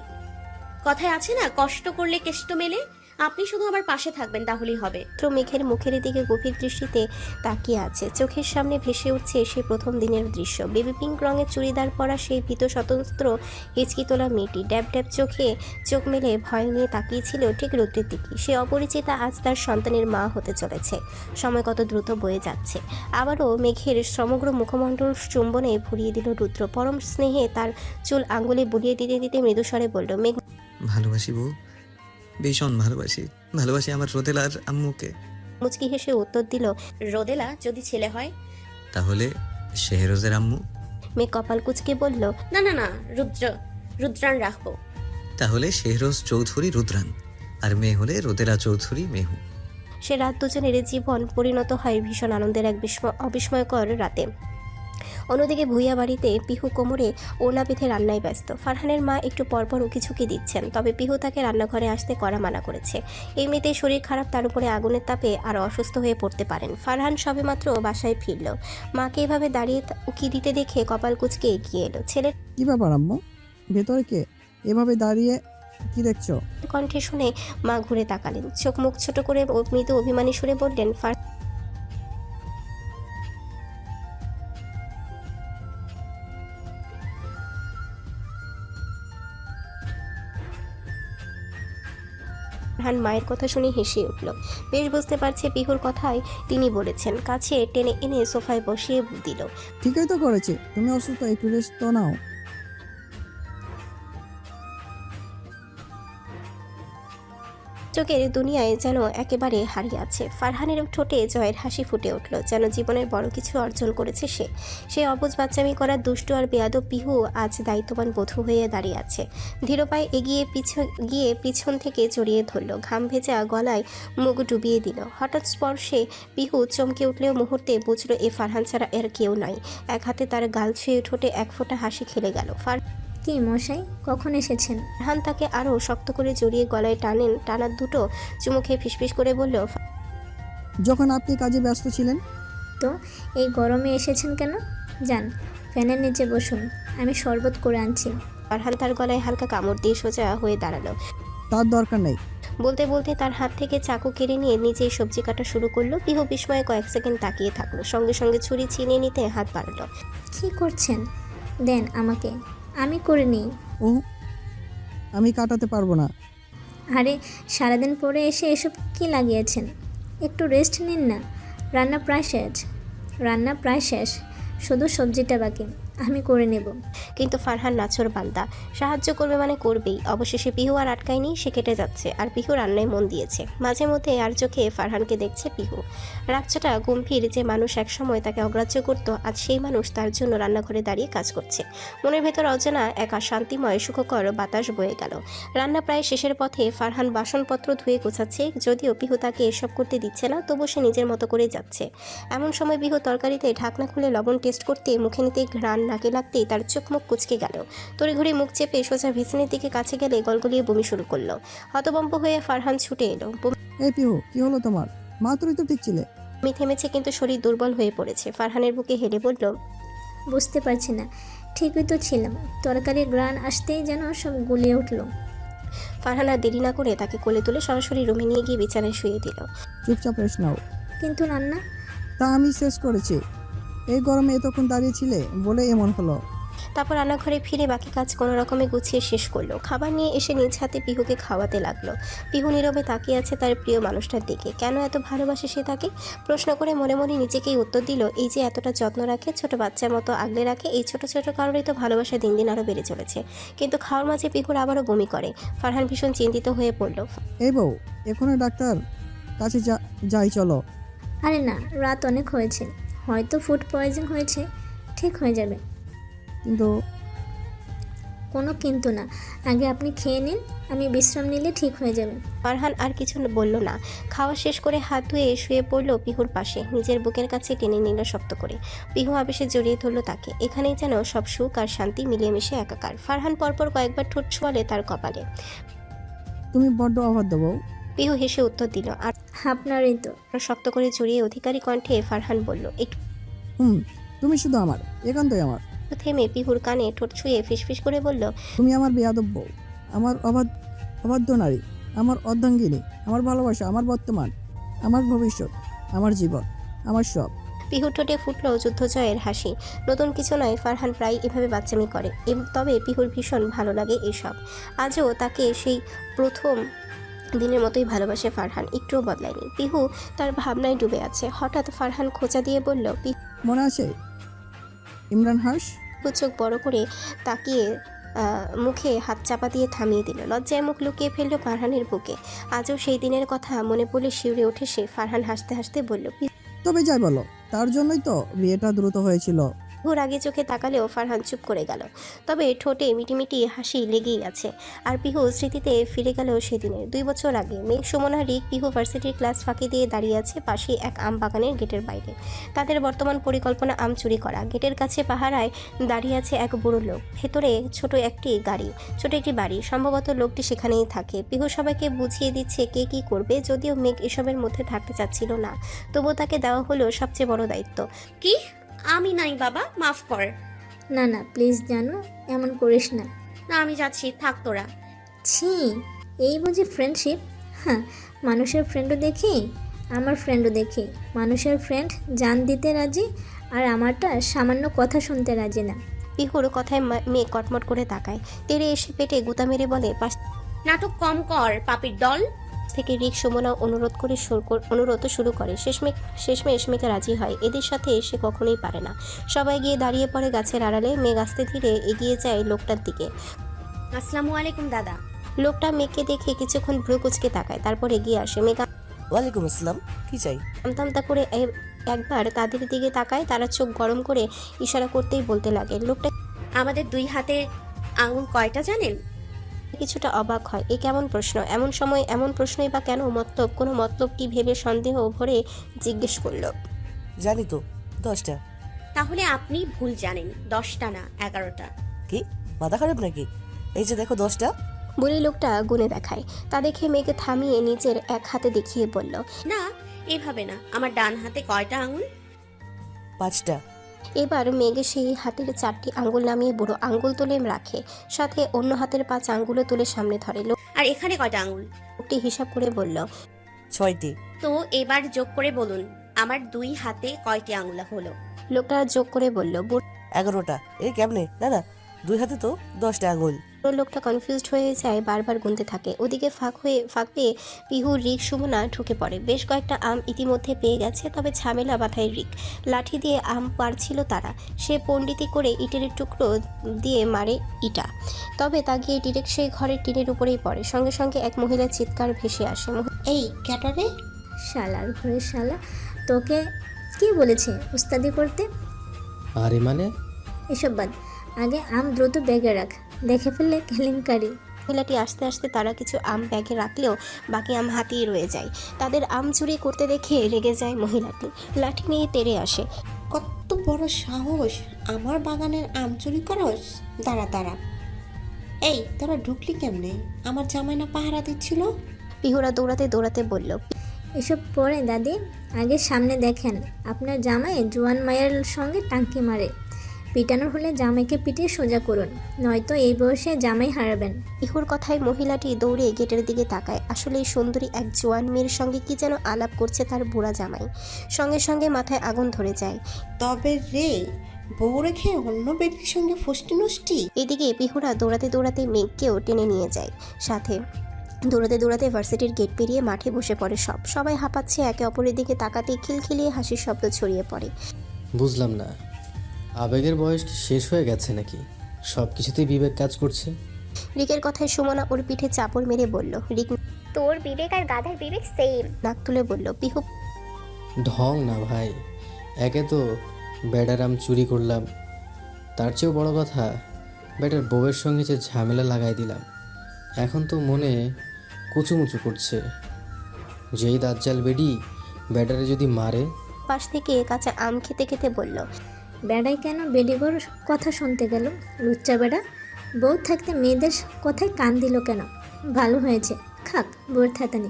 কথায় আছে না, কষ্ট করলে কেষ্ট মেলে। আপনি শুধু আমার পাশে থাকবেন, তাহলেই হবে। মেঘের মুখের দিকে গভীর দৃষ্টিতে তাকিয়ে আছে। চোখের সামনে ভেসে উঠছে সেই প্রথম দিনের দৃশ্য। বেবি পিঙ্ক রঙের চুড়িদার পরা সেই ভীত স্বতন্ত্র হিচকি তোলা মেয়েটি ড্যাব ড্যাব চোখে চোখ মেলে ভয় নিয়ে তাকিয়েছিল ঠিক রুদ্রের দিকে। সে অপরিচিতা আজ তার সন্তানের মা হতে চলেছে। সময় কত দ্রুত বয়ে যাচ্ছে। আবারও মেঘের সমগ্র মুখমণ্ডল চুম্বনে ভরিয়ে দিল রুদ্র। পরম স্নেহে তার চুল আঙ্গুলে বুলিয়ে দিতে দিতে মৃদুস্বরে বলল, মেঘ ভালোবাসি বউ, ভীষণ ভালোবাসি আমার রোদেলার আম্মুকে। মুচকি হেসে উত্তর দিল, রোদেলা যদি ছেলে হয় তাহলে শেহরোজের আম্মু। মেঘ কপাল কুচকে বলল, না, রুদ্রান রাখবো। তাহলে শেহরোজ চৌধুরী রুদ্রান, আর মেয়ে হলে রোদেলা চৌধুরী মেহু। সে রাত দুজনের জীবন পরিণত হয় ভীষণ আনন্দের এক অবিস্ময়কর রাতে। অন্যদিকে ভুইয়া বাড়িতে পিহু কোমরে ওড়না বেঁধে রান্নায় ব্যস্ত। ফারহানের মা একটু পরপর উকিঝুঁকি দিচ্ছেন, তবে পিহু তাকে রান্নাঘরে আসতে কড়া মানা করেছে। এমনিতেই শরীর খারাপ, তার উপরে আগুনের তাপে আরও অসুস্থ হয়ে পড়তে পারেন। ফারহান সবেমাত্র বাসায় ফিরল। মাকে এভাবে দাঁড়িয়ে উকি দিতে দেখে কপাল কুঁচকে এগিয়ে এলো। ছেলের কি ব্যাপার আম্মু, ভেতরে কে এভাবে দাঁড়িয়ে কি দেখছো? কণ্ঠে শুনে মা ঘুরে তাকালেন। চোখ মুখ ছোট করে মৃদু অভিমানী সুরে বললেন, ফারহান মায়ের কথা শুনে হেসে উঠল। বেশ বুঝতে পারছে পিহুর কথাই তিনি বলেছেন। কাছে টেনে এনে সোফায় বসিয়ে দিল। ঠিকই তো করেছে, তুমি অসুস্থ, একটু রেস্ট তো নাও। চোখের দুনিয়ায় যেন একেবারে হারিয়ে আছে। ফারহানের ঠোঁটে জয়ের হাসি ফুটে উঠল, যেন জীবনের বড় কিছু অর্জন করেছে সে অবুঝ বাচ্চামি করা দুষ্টু আর বেয়াদব পিহু আজ দায়িত্ববান বধূ হয়ে দাঁড়িয়ে আছে। ধীর পায়ে এগিয়ে গিয়ে পিছন থেকে জড়িয়ে ধরল, ঘাম ভেজা গলায় মুখ ডুবিয়ে দিল। হঠাৎ স্পর্শে পিহু চমকে উঠলেও মুহূর্তে বুঝল এ ফারহান ছাড়া এর কেউ নাই। এক হাতে তার গাল ছুঁয়ে ঠোঁটে এক ফোঁটা হাসি খেলে গেল। কি মশাই, কখন এসেছেন? ফারহান তাকে আরও শক্ত করে জড়িয়ে গলায় টানার দুটো চুমু খেয়ে ফিসফিস করে বলল, যখন আপনি কাজে ব্যস্ত ছিলেন। তো এই গরমে এসেছেন কেন? যান, ফ্যানের নিচে বসুন, আমি শরবত করে আনছি। ফারহান তার গলায় হালকা কামড় দিয়ে সোজা হয়ে দাঁড়ালো। তার দরকার নেই। বলতে বলতে তার হাত থেকে চাকু কেড়ে নিয়ে নিজেই সবজি কাটা শুরু করলো। পিহু বিস্ময়ে কয়েক সেকেন্ড তাকিয়ে থাকলো, সঙ্গে সঙ্গে ছুরি ছিনিয়ে নিতে হাত বাড়ালো। কি করছেন? দেন আমাকে, আমি করে নিই। ও, আমি কাটাতে পারবো না। আরে সারাদিন পরে এসে এসব কি লাগিয়েছেন? একটু রেস্ট নিন না। রান্না প্রায় শেষ, শুধু সবজিটা বাকি। আমি করে নেব। কিন্তু ফারহান নাছর বান্দা, সাহায্য করবে মানে করবেই। অবশেষে পিহু আর আটকায়নি, সে কেটে যাচ্ছে আর পিহু রান্নায় মন দিয়েছে। মাঝে মধ্যে আর চোখে ফারহানকে দেখছে পিহু। রাগচাটা গম্ভীর যে মানুষ একসময় তাকে অগ্রাহ্য করত, আজ সেই মানুষ তার জন্য রান্নাঘরে দাঁড়িয়ে কাজ করছে। মনের ভেতর অজানা এক শান্তিময় সুখকর বাতাস বয়ে গেল। রান্না প্রায় শেষের পথে। ফারহান বাসনপত্র ধুয়ে গোছাচ্ছে। যদিও পিহু তাকে এসব করতে দিচ্ছে না, তবু সে নিজের মতো করে যাচ্ছে। এমন সময় পিহু তরকারিতে ঢাকনা খুলে লবণ টেস্ট করতে মুখে নিতে ঘ্রাণ নাকে লাগতেই তার চোখ মুখ কুচকে গেল। তড়িঘড়ি মুখ চেপে সোজা ভিসিনের দিকে কাছে গেলে গলগলিয়ে বমি শুরু করলো। হতবম্ব হয়ে ফারহান ছুটে এলো। এই পিহু, কি হলো তোমার? মাত্রই তো ঠিক ছিলে। বমি থেমেছে কিন্তু শরীর দুর্বল হয়ে পড়েছে। ফারহানের বুকে হেলে বলল, বুঝতে পারছি না, ঠিকই তো ছিলাম। তরকারির গ্রান আসতেই যেন সব গুলিয়ে উঠলো। ফারহান আর দেরি না করে তাকে কোলে তুলে সরাসরি রুমে নিয়ে গিয়ে বিছানায় শুয়ে দিল। চুপচাপ রেস্ট নাও। কিন্তু রান্না? তা আমি শেষ করেছি। এই গরমে এতক্ষণ দাঁড়িয়েছিলে বলে এমন হলো। তারপর রান্নাঘরে ফিরে বাকি কাজ কোনো রকমে গুছিয়ে শেষ করলো। খাবার নিয়ে এসে নিজ হাতে পিহুকে খাওয়াতে লাগলো। পিহু নীরবে তাকিয়ে আছে তার প্রিয় মানুষটার দিকে। কেন এত ভালোবাসে সে তাকে? প্রশ্ন করে মনে মনে নিজেকেই উত্তর দিল, এই যে এতটা যত্ন রাখে, ছোট বাচ্চার মতো আগলে রাখে, এই ছোট ছোট কারণেই তো ভালোবাসা দিন দিন আরও বেড়ে চলেছে। কিন্তু খাওয়ার মাঝে পিহুর আবারও বমি করে। ফারহান ভীষণ চিন্তিত হয়ে পড়ল। এই বউ, এখনই ডাক্তার কাছে যাই চলো। আরে না, রাত অনেক হয়েছে, হয়তো ফুড পয়জন হয়েছে, ঠিক হয়ে যাবে। কিন্তু কোনো কিন্তু না, আগে আপনি খেয়ে নিন, আমি বিশ্রাম নিলে ঠিক হয়ে যাবে। ফারহান আর কিছু বলল না। খাওয়া শেষ করে হাত ধুয়ে শুয়ে পড়ল পিহুর পাশে, নিজের বুকের কাছে টেনে নিল শক্ত করে। পিহু আবেশে জড়িয়ে ধরল তাকে। এখানেই যেন সব সুখ আর শান্তি মিলিয়ে মিশে একাকার। ফারহান পরপর কয়েকবার ঠোঁট ছোঁয়ালে তার কপালে। তুমি বড্ড অবাধ্য বউ। পিহু হেসে উত্তর দিল। আর আপনারই তো। শক্ত করে জড়িয়ে অধিকারী কণ্ঠে ফারহান বলল, একটু তুমি শুধু আমার, একান্তই আমার। থেমে পিহুর কানে ঠোঁট ছুঁয়ে ফিসফিস করে বলল, তুমি আমার বেয়াদব বউ, আমার অবাধ্য নারী, আমার অর্ধাঙ্গিনী, আমার ভালোবাসা, আমার বর্তমান, আমার ভবিষ্যৎ, আমার জীবন, আমার সব। পিহুর ঠোঁটে ফুটল যুদ্ধজয়ের হাসি। নতুন কিছু নয়, ফারহান প্রায় এভাবে বাচ্চামি করে। তবে পিহুর ভীষণ ভালো লাগে এসব। আজও তাকে সেই প্রথম দিনের মতোই ভালোবাসে ফারহান, একটুও বদলায়নি। পিহু তার ভাবনায় ডুবে আছে। হঠাৎ ফারহান খোঁচা দিয়ে বলল, মনে আছে ইমরান হাস? চোখ বড় করে তাকিয়ে মুখে হাত চাপা দিয়ে থামিয়ে দিল। লজ্জায় মুখ লুকিয়ে ফেললো ফারহানের বুকে। আজও সেই দিনের কথা মনে পড়লে শিউরে ওঠে সে। ফারহান হাসতে হাসতে বলল, তবে যাই বলো, তার জন্যই তো বিয়েটা দ্রুত হয়েছিল। পিহুর আগে চোখে তাকালেও ফারহান চুপ করে গেল। তবে ঠোঁটে মিটিমিটি হাসি লেগেই আছে। আর পিহু স্মৃতিতে ফিরে গেল সেদিনের 2 বছর আগে। মেঘ, সুমনা, রিক, পিহু ভার্সিটির ক্লাস ফাঁকি দিয়ে দাঁড়িয়ে আছে পাশে এক আম বাগানের গেটের বাইরে। তাদের বর্তমান পরিকল্পনা আম চুরি করা। গেটের কাছে পাহারায় দাঁড়িয়ে আছে এক বুড়ো লোক। ভেতরে ছোট একটি বাড়ি। সম্ভবত লোকটি সেখানেই থাকে। পিহু সবাইকে বুঝিয়ে দিচ্ছে কে কি করবে। যদিও মেঘ এসবের মধ্যে থাকতে চাচ্ছিল না, তবুও তাকে দেওয়া হলো সবচেয়ে বড় দায়িত্ব। কি? আমি নাই বাবা, মাফ কর। না না প্লিজ জানো, এমন করিস না। না আমি যাচ্ছি, থাক তোরা। ছি, এই বুঝি ফ্রেন্ডশিপ? হ্যাঁ, মানুষের ফ্রেন্ডও দেখি, আমার ফ্রেন্ডও দেখি। মানুষের ফ্রেন্ড জান দিতে রাজি, আর আমারটা সামান্য কথা শুনতে রাজি না। পিহুর কথায় মেয়ে কটমট করে তাকায়। তেরে এসে পেটে গুতা মেরে বলে, পাশ নাটক কম কর পাপির দল। থেকে রিক সুমনা অনুরোধ শুরু করে। শেষমেশ মেয়েকে রাজি হয়। এদের সাথে সে কখনোই পারে না। সবাই গিয়ে দাঁড়িয়ে পড়ে গাছের আড়ালে। মেঘ আস্তে ধীরে এগিয়ে যায় লোকটার দিকে। আসসালামু আলাইকুম দাদা। লোকটা মেঘকে দেখে কিছুক্ষণ ভ্রু কুচকে তাকায়, তারপর এগিয়ে আসে। মেঘ ওয়ালাইকুম আসসালাম, কি চাই? আমতামতা করে একবার তাদের দিকে তাকায়। তারা চোখ গরম করে ইশারা করতেই বলতে লাগে, লোকটা আমাদের 2 হাতে আঙুল কয়টা জানেন? কিছুটা অবাক হয়। এ কেমন প্রশ্ন? এমন সময় এমন প্রশ্নই বা কেন? কোনো মতলব কি ভেবে সন্দেহ ভরে জিজ্ঞেস করলো। জানি তো, 10টা। তাহলে আপনি ভুল জানেন, 10টা না 11টা। কি মাথা খারাপ নাকি? এই যে দেখো 10টা। বলে লোকটা গুনে দেখায়। তা দেখে মেয়েকে থামিয়ে নিজের এক হাতে দেখিয়ে বলল, না এভাবে না, আমার ডান হাতে কয়টা আঙুল? 5টা। এবার মেঘে সেই হাতের 4টি আঙ্গুল নামিয়ে বুড়ো আঙ্গুল তুলে রাখে, সাথে অন্য হাতের 5 আঙ্গুলও তুলে সামনে ধরে। আর এখানে কয়টা আঙ্গুল? লোকটি হিসাব করে বলল, 6টি। তো এবার যোগ করে বলুন, আমার 2 হাতে কয়টি আঙ্গুল হলো? লোকটা যোগ করে বলল, 11টা। এই কেমনে? না না, 2 হাতে তো 10টা আঙ্গুল। লোকটা কনফিউজড হয়ে যায়, বারবার গুনতে থাকে। ওদিকে ফাঁক পেয়ে পিহুর রিক সুমনা ঢুকে পড়ে। বেশ কয়েকটা আম ইতিমধ্যে পেয়ে গেছে, তবে ঝামেলা মাথায় রিক। লাঠি দিয়ে আম পাড়ছিল তারা। সে পণ্ডিতি করে ইটের টুকরো দিয়ে মারে ইটা, তবে তা গিয়ে ডিরেক্ট সেই ঘরের টিনের উপরেই পড়ে। সঙ্গে সঙ্গে এক মহিলার চিৎকার ভেসে আসে। এই ক্যাটারে, শালার ঘরে শালা, তোকে কে বলেছে উস্তাদি করতে? আরে মানে এসব বাদ, আগে আম দ্রুত ব্যাগে রাখ, দেখে ফেললে কেলেঙ্কারি। মহিলাটি আস্তে আস্তে তারা কিছু আম ব্যাগে রাখলেও বাকি আম হাতেই রয়ে যায়। তাদের আম চুরি করতে দেখে রেগে যায় মহিলাটি, লাঠি নিয়ে তেড়ে আসে। কত বড় সাহস, আমার বাগানের আম চুরি করস? দাঁড়া দাঁড়া, এই তোরা ঢুকলি কেমনে? আমার জামাই না পাহারা দিচ্ছিল? পিহুরা দৌড়াতে দৌড়াতে বলল, এসব পরে দাদি, আগে সামনে দেখেন, আপনার জামাই জোয়ান মায়ের সঙ্গে টাঙ্কি মারে। পিটানোর হলে জামাইকে পিটিয়ে সোজা করুন, নয়তো এই বয়সে জামাই হারাবেন। পিহুর কথায় মহিলাটি দৌড়ে গেটের দিকে তাকায়। আসলে এই সুন্দরী এক জোয়ান মেয়ের সঙ্গে কি যেন আলাপ করছে তার বুড়া জামাই। সঙ্গে সঙ্গে মাথায় আগুন ধরে যায়। তবে রে, বউ রেখে অন্য বেটির সঙ্গে ফষ্টি নষ্টি। এদিকে পিহুরা দৌড়াতে দৌড়াতে মেঘকেও টেনে নিয়ে যায় সাথে। দৌড়াতে দৌড়াতে ভার্সিটির গেট পেরিয়ে মাঠে বসে পড়ে সবাই হাঁপাচ্ছে। একে অপরের দিকে তাকাতে খিলখিলিয়ে হাসির শব্দ ছড়িয়ে পড়ে। বুঝলাম না, আবেগের বয়স কি শেষ হয়ে গেছে নাকি? সব কিছুতেই বিবেক কাজ করছে। রিকের কথায় সুমনা ওর পিঠে চাপড় মেরে বলল। রিক তোর বিবেক আর গাধার বিবেক সেম। নাক তুলে বলল, পিহু ঢং না ভাই, একে তো বেডার আম চুরি করলাম, তার চেয়েও বড় কথা বেটার বউয়ের সঙ্গে যে ঝামেলা লাগাই দিলাম। এখন তো মনে কুচুমুচু করছে, যেই দাজ্জাল বেডি বেডারে যদি মারে। পাশ থেকে কাঁচা আম খেতে খেতে বলল, বেড়াই কেন বেডিগর কথা শুনতে গেল? লুচ্চা বেড়া, বউ থাকতে মেয়েদের কথায় কান দিল কেন? ভালো হয়েছে, খাক বউর থাতানি।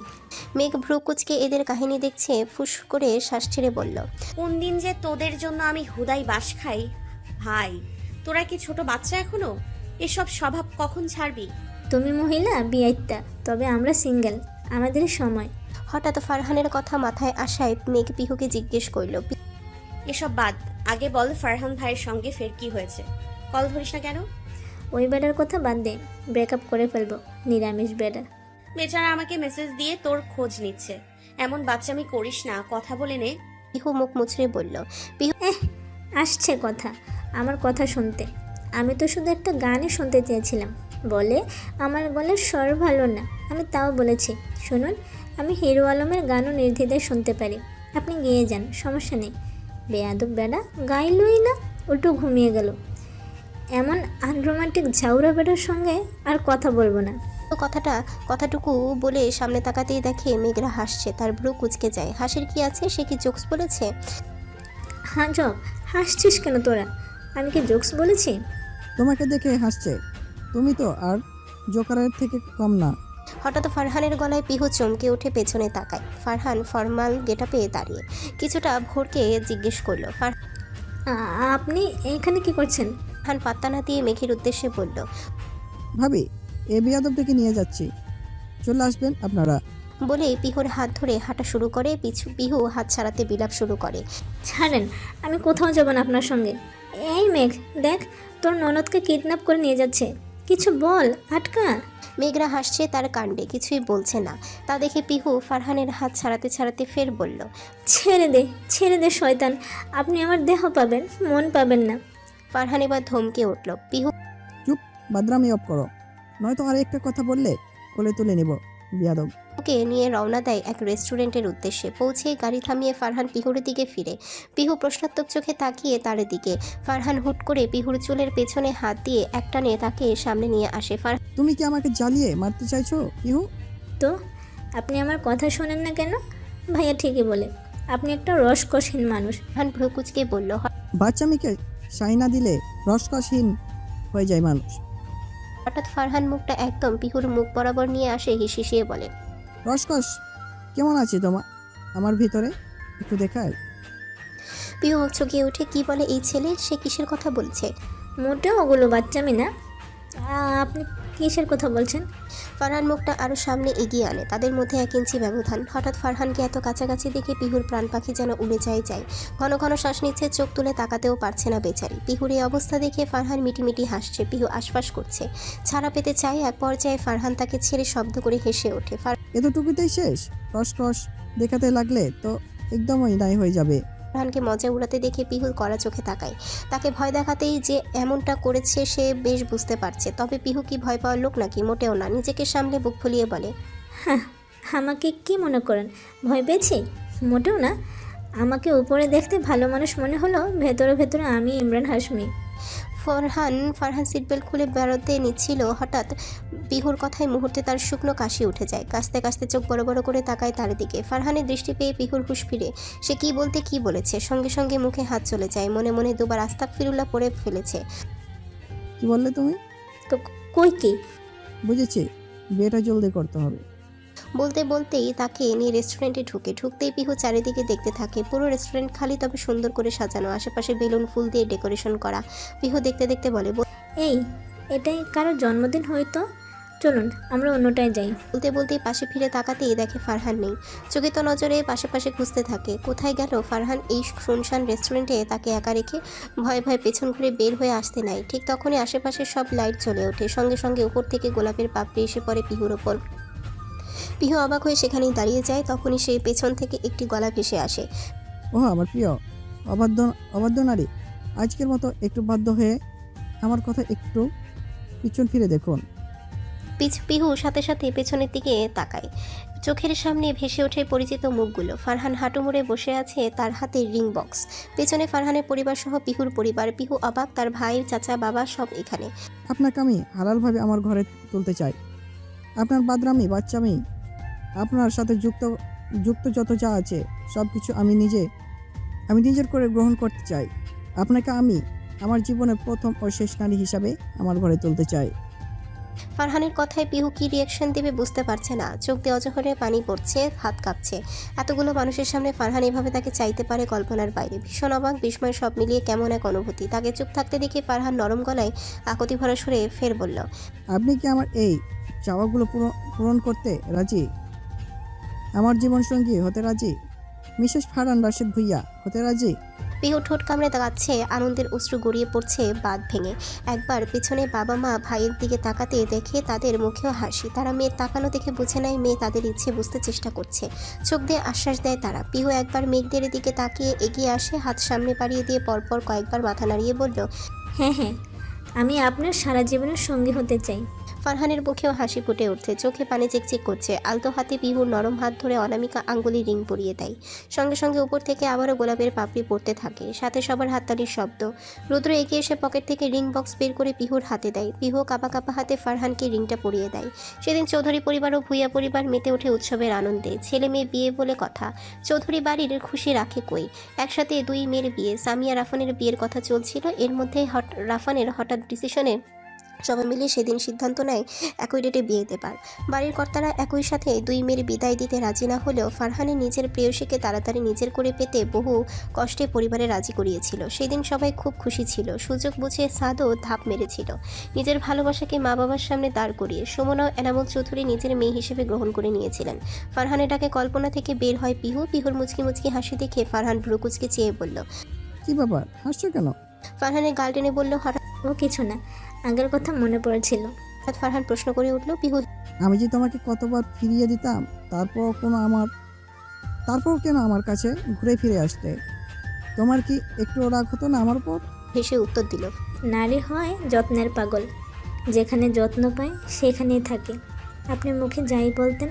মেঘ ভ্রু কুচকে এদের কাহিনী দেখছে, ফুস করে শ্বাস ছেড়ে বলল, কোন দিন যে তোদের জন্য আমি হুদাই বাস খাই। ভাই, তোরা কি ছোট বাচ্চা এখনো? এসব স্বভাব কখন ছাড়বি? তুমি মহিলা বিয়াইত্তা, তবে আমরা সিঙ্গেল, আমাদের সময়। হঠাৎ ফারহানের কথা মাথায় আসায় মেঘ পিহুকে জিজ্ঞেস করল, এসব বাদ, আগে বল ফারহান ভাইয়ের সঙ্গে ফের কি হয়েছে? কল ধরিস না কেন? ওই বেড়ার কথা বাদ দে, ব্রেকআপ করে ফেলবো, নিরামিষ বেড়া। বেচারা আমাকে মেসেজ দিয়ে তোর খোঁজ নিচ্ছে। এমন বাচ্চামি করিস না, কথা বলে নে। পিহু মুখ মুচড়ে বলল, আসছে কথা, আমার কথা শুনতে। আমি তো শুধু একটা গানই শুনতে চেয়েছিলাম। বলে আমার গলার স্বর ভালো না, আমি তাও বলেছি শুনুন, আমি হিরো আলমের গানও নির্দ্বিধায় শুনতে পারি, আপনি গিয়ে যান, সমস্যা নেই। বেয়াদব বেড়া গাইলই না, উল্টো ঘুমিয়ে গেল। এমন আনরোমান্টিক ঝাউরা বেড়ার সঙ্গে আর কথা বলবো না। কথাটুকু বলে সামনে তাকাতেই দেখে মেঘরা হাসছে। তার ভ্রু কুচকে যায়। হাসির কি আছে? সে কি জোকস বলেছে? হ্যাঁ জব, হাসছিস কেন তোরা? আমি কি জোকস বলেছি? তোমাকে দেখে হাসছে, তুমি তো আর জোকারের থেকে কম না। হঠাৎ ফারহানের গলায় পিহু চমকে উঠে পেছনে তাকায়। ফারহান ফর্মাল গেটআপে দাঁড়িয়ে কিছুটা ভোরকে জিজ্ঞেস করলো, আপনি এখানে কি করছেন? ফারহান পাত্তা না দিয়ে মেঘের উদ্দেশ্যে বলল, ভাবি, এ বিয়াদবটাকে নিয়ে যাচ্ছি, চলে আসবেন আপনারা। বলে পিহুর হাত ধরে হাঁটা শুরু করে। পিহু হাত ছাড়াতে বিলাপ শুরু করে, ছাড়েন, আমি কোথাও যাব না আপনার সঙ্গে। এই মেঘ, দেখ তোর ননদকে কিডন্যাপ করে নিয়ে যাচ্ছে, কিছু বল, আটকা। মেঘরা হাসছে তার কাণ্ডে, কিছুই বলছে না। তা দেখে পিহু ফারহানের হাত ছাড়াতে ছাড়াতে ফের বলল, ছেড়ে দে শয়তান, আপনি আমার দেহ পাবেন, মন পাবেন না। ফারহান এবার ধমকে উঠল, পিহু চুপ, বাদরামি অফ করো, নয়তো আর একটা কথা বললে কোলে তুলে নিব বিয়াদব। ওকে নিয়ে রওনা দেয় এক রেস্টুরেন্টের উদ্দেশ্যে। পৌঁছে গাড়ি থামিয়ে ফারহান পিহুর দিকে ফিরে। পিহু প্রশ্নাত্মক চোখে তাকিয়ে তার দিকে। ফারহান হুট করে পিহুর চুলের পেছনে হাত দিয়ে একটানে তাকে সামনে নিয়ে আসে। তুমি কি আমাকে জ্বালিয়ে মারতে চাইছো পিহু? তো আপনি আমার কথা শোনেন না কেন? ভাইয়া ঠিকই বলে, আপনি একটা রসকসহীন মানুষ। ফারহান ভ্রু কুচকে বলল, বাচ্চামিকে সাই না দিলে রসকসহীন হয়ে যায় মানুষ। হঠাৎ ফারহান মুখটা একদম পিহুর মুখ বরাবর নিয়ে আসে, হিসিয়ে বলে, রসকস কেমন আছে আমার ভিতরে, একটু দেখায়। পিহু চকিয়ে উঠে, কি বলে এই ছেলে? সে কিসের কথা বলছে? মোটেও ওগুলো বাচ্চামি না। আপনি কিসের কথা বলছেন? ফারহান মুখটা আরও সামনে এগিয়ে আনে, তাদের মধ্যে 1 ইঞ্চি ব্যবধান। হঠাৎ ফারহানকে এত কাছাকাছি দেখে পিহুর প্রাণ পাখি যেন উড়ে যায়। ঘন ঘন শ্বাস নিচ্ছে, চোখ তুলে তাকাতেও পারছে না বেচারি। পিহুর এই অবস্থা দেখে ফারহান মিটিমিটি হাসছে, পিহু আশপাশ করছে, ছাড়া পেতে চায়। এক পর্যায়ে ফারহান তাকে ছেড়ে শব্দ করে হেসে ওঠে। এতটুকুতেই শেষ? ক্রস ক্রস দেখাতে লাগলে তো একদমই নাই হয়ে যাবে। ফারহানকে মজা উড়াতে দেখে পিহুল কড়া চোখে তাকায়। তাকে ভয় দেখাতেই যে এমনটা করেছে সে বেশ বুঝতে পারছে। তবে পিহু কি ভয় পাওয়ার লোক নাকি? মোটেও না। নিজেকে সামলে বুক ফুলিয়ে বলে, হ্যাঁ, আমাকে কি মনে করেন ভয় পেয়েছি? মোটেও না। আমাকে উপরে দেখতে ভালো মানুষ মনে হলো, ভেতরে ভেতরে আমি ইমরান হাশমি। ফারহান সিটবেল্ট খুলে বেরোতে নিচ্ছিল। হঠাৎ পিহুর কথায় মুহূর্তে তার শুকনো কাশি উঠে যায়। কাশতে কাশতে চোখ বড় বড় করে তাকায় তার দিকে। ফারহানের দৃষ্টি পেয়ে পিহুর হুঁশ ফিরে। সে কি বলতে কি বলেছে, সঙ্গে সঙ্গে মুখে হাত চলে যায়। মনে মনে দুবার আস্তাগফিরুল্লাহ পড়ে ফেলেছে। কি বললে তুমি? তো কই কি? বুঝেছি, বিয়েটা জলদি করতে হবে। বলতে বলতেই তাকে নিয়ে রেস্টুরেন্টে ঢুকতেই পিহু চারিদিকে দেখতে থাকে। পুরো রেস্টুরেন্ট খালি, তবে সুন্দর করে সাজানো, আশেপাশে বেলুন ফুল দিয়ে ডেকোরেশন করা। পিহু দেখতে দেখতে বলে, এই এটাই কারো জন্মদিন হয়তো, চলুন আমরা অন্যটায় যাই। বলতে বলতেই পাশে ফিরে তাকাতেই দেখে ফারহান নেই। চকিত নজরে পাশে খুঁজতে থাকে। কোথায় গেল ফারহান এই শুনশান রেস্টুরেন্টে? তাকে একা রেখে ভয়ে ভয়ে পেছন ঘুরে বের হয়ে আসতে নাই। ঠিক তখনই আশেপাশে সব লাইট জ্বলে ওঠে। সঙ্গে সঙ্গে উপর থেকে গোলাপের পাপড়ি এসে পড়ে পিহুর ওপর। পিহু অবাক হয়ে সেখানেই দাঁড়িয়ে যায়। তখনই সেই পেছন থেকে একটি গলা ভেসে আসে। ও আমার প্রিয় অবাধ্য নারী, আজকের মতো একটু বাধ্য হয়ে আমার কথা একটু পিছন ফিরে দেখুন। পিহু সাথে সাথে পেছনের দিকে তাকায়। চোখের সামনে ভেসে ওঠে পরিচিত মুখগুলো। ফারহান হাঁটু মুড়ে বসে আছে, তার হাতে রিং বক্স। পেছনে ফারহানের পরিবার সহ পিহুর পরিবার। পিহু অবাক, তার ভাই, চাচা, বাবা সব এখানে। আপনাকে আমি হালালভাবে আমার ঘরে তুলতে চাই। আপনার বাদরামি, বাচ্চামি, আপনার সাথে যুক্ত যত যা আছে সব কিছু আমি নিজের করে গ্রহণ করতে চাই। আপনাকে আমি আমার জীবনের প্রথম ও শেষ নারী হিসাবে আমার ঘরে তুলতে চাই। ফারহানের কথায় পিহু কি রিয়াকশন দেবে বুঝতে পারছে না। চোখ দিয়ে অজহরে পানি পড়ছে, হাত কাঁপছে। এতগুলো মানুষের সামনে ফারহান এভাবে তাকে চাইতে পারে কল্পনার বাইরে। ভীষণ অবাক, বিস্ময় সব মিলিয়ে কেমন এক অনুভূতি। তাকে চুপ থাকতে দেখে ফারহান নরম গলায় আকুতি ভরা সুরে ফের বলল, আপনি কি আমার এই চাওয়াগুলো পূরণ করতে রাজি? আমার জীবনসঙ্গী হতে রাজি? মিসেস ফারহান রাশেদ ভুইয়া হতে রাজি? পিহু ঠোঁট কামড়ে তাকাচ্ছে, আনন্দের অশ্রু গড়িয়ে পড়ছে বাঁধ ভেঙে। একবার পেছনে বাবা মা ভাইয়ের দিকে তাকাতে দেখে তাদের মুখেও হাসি। তারা মেয়ের তাকানো দেখে বুঝে নেয় মেয়ে তাদের ইচ্ছে বুঝতে চেষ্টা করছে। চোখ দিয়ে আশ্বাস দেয় তারা। পিহু একবার মেঘদের দিকে তাকিয়ে এগিয়ে আসে, হাত সামনে বাড়িয়ে দিয়ে পরপর কয়েকবার মাথা নাড়িয়ে বলল, হ্যাঁ, আমি আপনার সারা জীবনের সঙ্গী হতে চাই। ফারহানের মুখেও হাসি ফুটে উঠছে, চোখে পানি চিকচিক করছে। আলতো হাতে পিহুর নরম হাত ধরে অনামিকা আঙ্গুলি রিং পরিয়ে দেয়। সঙ্গে সঙ্গে উপর থেকে আবারও গোলাপের পাপড়ি পড়তে থাকে, সাথে সবার হাততালির শব্দ। রুদ্র এগিয়ে এসে পকেট থেকে রিং বক্স বের করে পিহুর হাতে দেয়। পিহু কাঁপা কাঁপা হাতে ফারহানকে রিংটা পরিয়ে দেয়। সেদিন চৌধুরী পরিবার ও ভূঁইয়া পরিবার মেতে ওঠে উৎসবের আনন্দে। ছেলে মেয়ে বিয়ে বলে কথা, চৌধুরী বাড়ির খুশি রাখে কই। একসাথে 2 মেয়ের বিয়ে। সামিয়া রাফানের বিয়ের কথা চলছিল। এর মধ্যে রাফানের হঠাৎ ডিসিশনে সবাই মিলে সেদিন সিদ্ধান্ত নেয় একই ডেটে বিয়ে দেবার। বাড়ির কর্তারা একই সাথে 2 মেয়ের বিদায় দিতে রাজি না হলেও ফারহানের নিজের প্রেয়সীকে তাড়াতাড়ি নিজের করে পেতে বহু কষ্টে পরিবারে রাজি করিয়েছিল। সেদিন সবাই খুব খুশি ছিল। সুযোগ বুঝে সাদও ধাপ মেরেছিল নিজের ভালোবাসাকে মা বাবার সামনে দাঁড় করিয়ে। সুমনাও এনামুল চৌধুরী নিজের মেয়ে হিসেবে গ্রহণ করে নিয়েছিলেন। ফারহানের ডাকে কল্পনা থেকে বের হয় পিহুর মুচকি মুচকি হাসি দেখে ফারহান ভ্রুকুচকে চেয়ে বলল, কি ব্যাপার, হাসছো কেন? ফারহানের গাল টেনে বলল, হঠাৎ ও কিছু না, আগের কথা মনে পড়েছিল। ফারহান প্রশ্ন করে উঠল, পিহু আমি যে তোমাকে কতবার ফিরিয়ে দিতাম, তারপর কেন আমার কাছে ঘুরে ফিরে আসতে? তোমার কি একটু রাগ হতো না আমার উপর? হেসে উত্তর দিল, নারী হয় যত্নের পাগল, যেখানে যত্ন পায় সেখানেই থাকে। আপনি মুখে যাই বলতেন,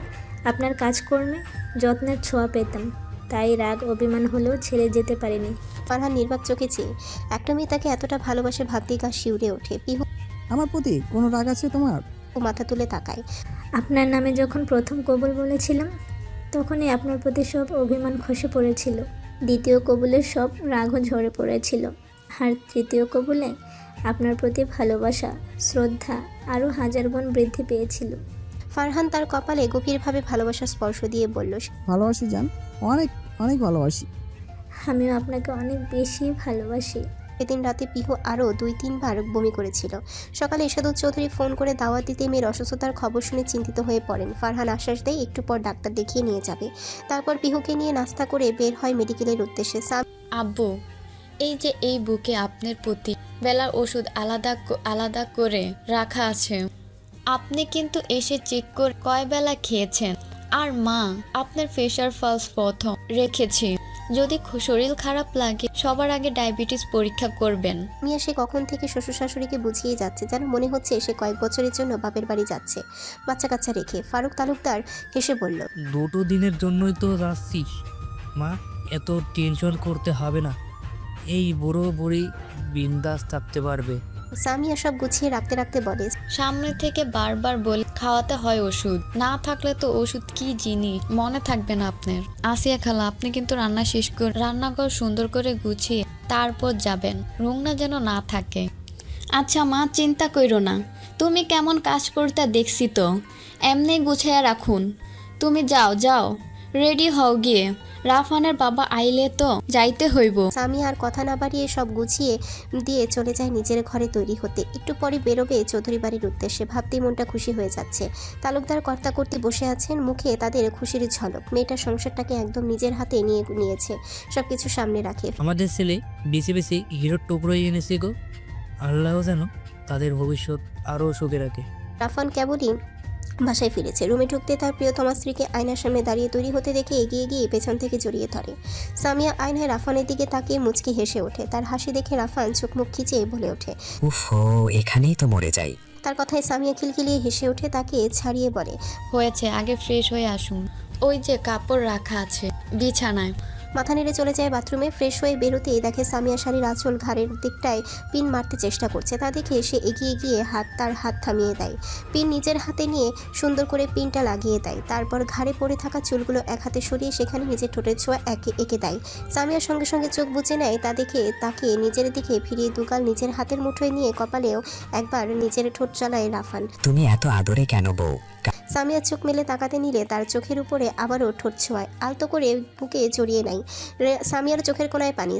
আপনার কাজকর্মে যত্নের ছোঁয়া পেতাম, তাই রাগ অভিমান হলেও ছেড়ে যেতে পারিনি। ফারহান নির্বাক চোখে চেয়ে একটা মেয়ে তাকে এতটা ভালোবাসে ভাবতেই গা শিউরে ওঠে। পিহু আমার প্রতি কোনো রাগ আছে তোমার? মাথা তুলে তাকায়। আপনার নামে যখন প্রথম কবুল বলেছিলাম তখনই আপনার প্রতি সব অভিমান খসে পড়েছিল। দ্বিতীয় কবুলে সব রাগও ঝরে পড়েছিল। আর তৃতীয় কবুলে আপনার প্রতি ভালোবাসা, শ্রদ্ধা আরও 1000 গুণ বৃদ্ধি পেয়েছিল। ফারহান তার কপালে গভীরভাবে ভালোবাসার স্পর্শ দিয়ে বলল, ভালোবাসি জান, অনেক অনেক ভালোবাসি। আমিও আপনাকে অনেক বেশি ভালোবাসি। সেদিন রাতে পিহু আরও 2-3 বার বমি করেছিল। সকালে এরশাদুল চৌধুরী ফোন করে দাওয়াত দিতে মেয়ের অসুস্থতার খবর শুনে চিন্তিত হয়ে পড়েন। ফারহান আশ্বাস দেয় একটু পর ডাক্তার দেখিয়ে নিয়ে যাবে। তারপর পিহুকে নিয়ে নাস্তা করে বের হয় মেডিকেলের উদ্দেশ্যে। আব্বু, এই যে এই বুকে আপনার প্রতি বেলার ওষুধ আলাদা করে রাখা আছে, আপনি কিন্তু এসে চেক করে কয় বেলা খেয়েছেন। আর মা, আপনার প্রেশার পালস প্রথম রেখেছি, যদি শরীর খারাপ লাগে সবার আগে ডায়াবেটিস পরীক্ষা করবেন। মিয়া সে কখন থেকে শ্বশুর শাশুড়িকে বুঝিয়ে যাচ্ছে, যেন মনে হচ্ছে সে কয়েক বছরের জন্য বাপের বাড়ি যাচ্ছে বাচ্চা কাচ্চা রেখে। ফারুক তালুকদার হেসে বলল, 2 দিনের জন্যই তো যাচ্ছিস মা, এত টেনশন করতে হবে না, এই বুড়ো বুড়ি বিন্দাস থাকতে পারবে। সামিয়া সব গুছিয়ে রাখতে রাখতে বলে, সামনে থেকে বারবার বলে খাওয়াতে হয় ওষুধ, না থাকলে তো ওষুধ কি জিনিস মনে থাকবে না আপনার। আসিয়া খালা, আপনি কিন্তু রান্না শেষ করে রান্নাঘর সুন্দর করে গুছিয়ে তারপর যাবেন, রুংনা যেন না থাকে। আচ্ছা মা, চিন্তা কইরো না, তুমি কেমন কাজ করতে দেখছি তো, এমনি গুছিয়ে রাখুন। তুমি যাও রেডি হও গিয়ে, রাফানের বাবা আইলে তো যাইতে হইব। সামিয়া আর কথা না বাড়িয়ে সব গুছিয়ে দিয়ে চলে যায় নিজের ঘরে তৈরি হতে। একটু পরে বেরোবে চৌধুরী বাড়ির উদ্দেশ্যে। ভাবতেই মনটা খুশি হয়ে যাচ্ছে। তালুকদার কর্তাকর্তি বসে আছেন, মুখে তাদের খুশির ঝলক। মেয়েটা সংসারটাকে একদম নিজের হাতে নিয়েছে, সবকিছু সামনে রাখে। আমাদের ছেলে বেশি বেশি হিরোর টুকরোই এনেছে গো, আল্লাহ যেন তাদের ভবিষ্যৎ আরও সুখে রাখে। রাফান কেবলই বাসায় ফিরেছে। রুমে ঢুকতে তার প্রিয়তমা স্ত্রীকে আয়নার সামনে দাঁড়িয়ে তৈরি হতে দেখে এগিয়ে গিয়ে পেছন থেকে জড়িয়ে ধরে। সামিয়া আয়নায় রাফানের দিকে তাকিয়ে মুচকি হেসে ওঠে। তার হাসি দেখে রাফান চোখ মুখ খিচে বলে ওঠে, উফো, এখানেই তো মরে যাই। তার কথায় সামিয়া খিলখিলিয়ে হেসে ওঠে, তাকে ছাড়িয়ে বলে, হয়েছে, আগে ফ্রেশ হয়ে আসুন, ওই যে কাপড় রাখা আছে বিছানায়। মাথা নেড়ে চলে যায় বাথরুমে। ফ্রেশ হয়ে বেরোতেই দেখে সামিয়া শাড়ির আঁচল ঘাড়ের দিকটায় পিন মারতে চেষ্টা করছে। তা দেখে সে এগিয়ে গিয়ে তার হাত থামিয়ে দেয়। পিন নিজের হাতে নিয়ে সুন্দর করে পিনটা লাগিয়ে দেয়। তারপর ঘাড়ে পড়ে থাকা চুলগুলো এক হাতে সরিয়ে সেখানে নিজের ঠোঁটের ছোঁয়া এঁকে দেয়। সামিয়ার সঙ্গে সঙ্গে চোখ বুজে নেয়। তা দেখে তাকে নিজের দিকে ফিরিয়ে দুগাল নিজের হাতের মুঠোয় নিয়ে কপালেও একবার নিজের ঠোঁট চালায় রাফান। তুমি এত আদরে কেন বউ? সামিয়া চোখ মেলে তাকাতে নিলে তার চোখের উপরে আবারও ঠোঁট ছোঁয়ায়। আলতো করে বুকে জড়িয়ে নেয়। সামিয়ার চোখের কোণায় পানি।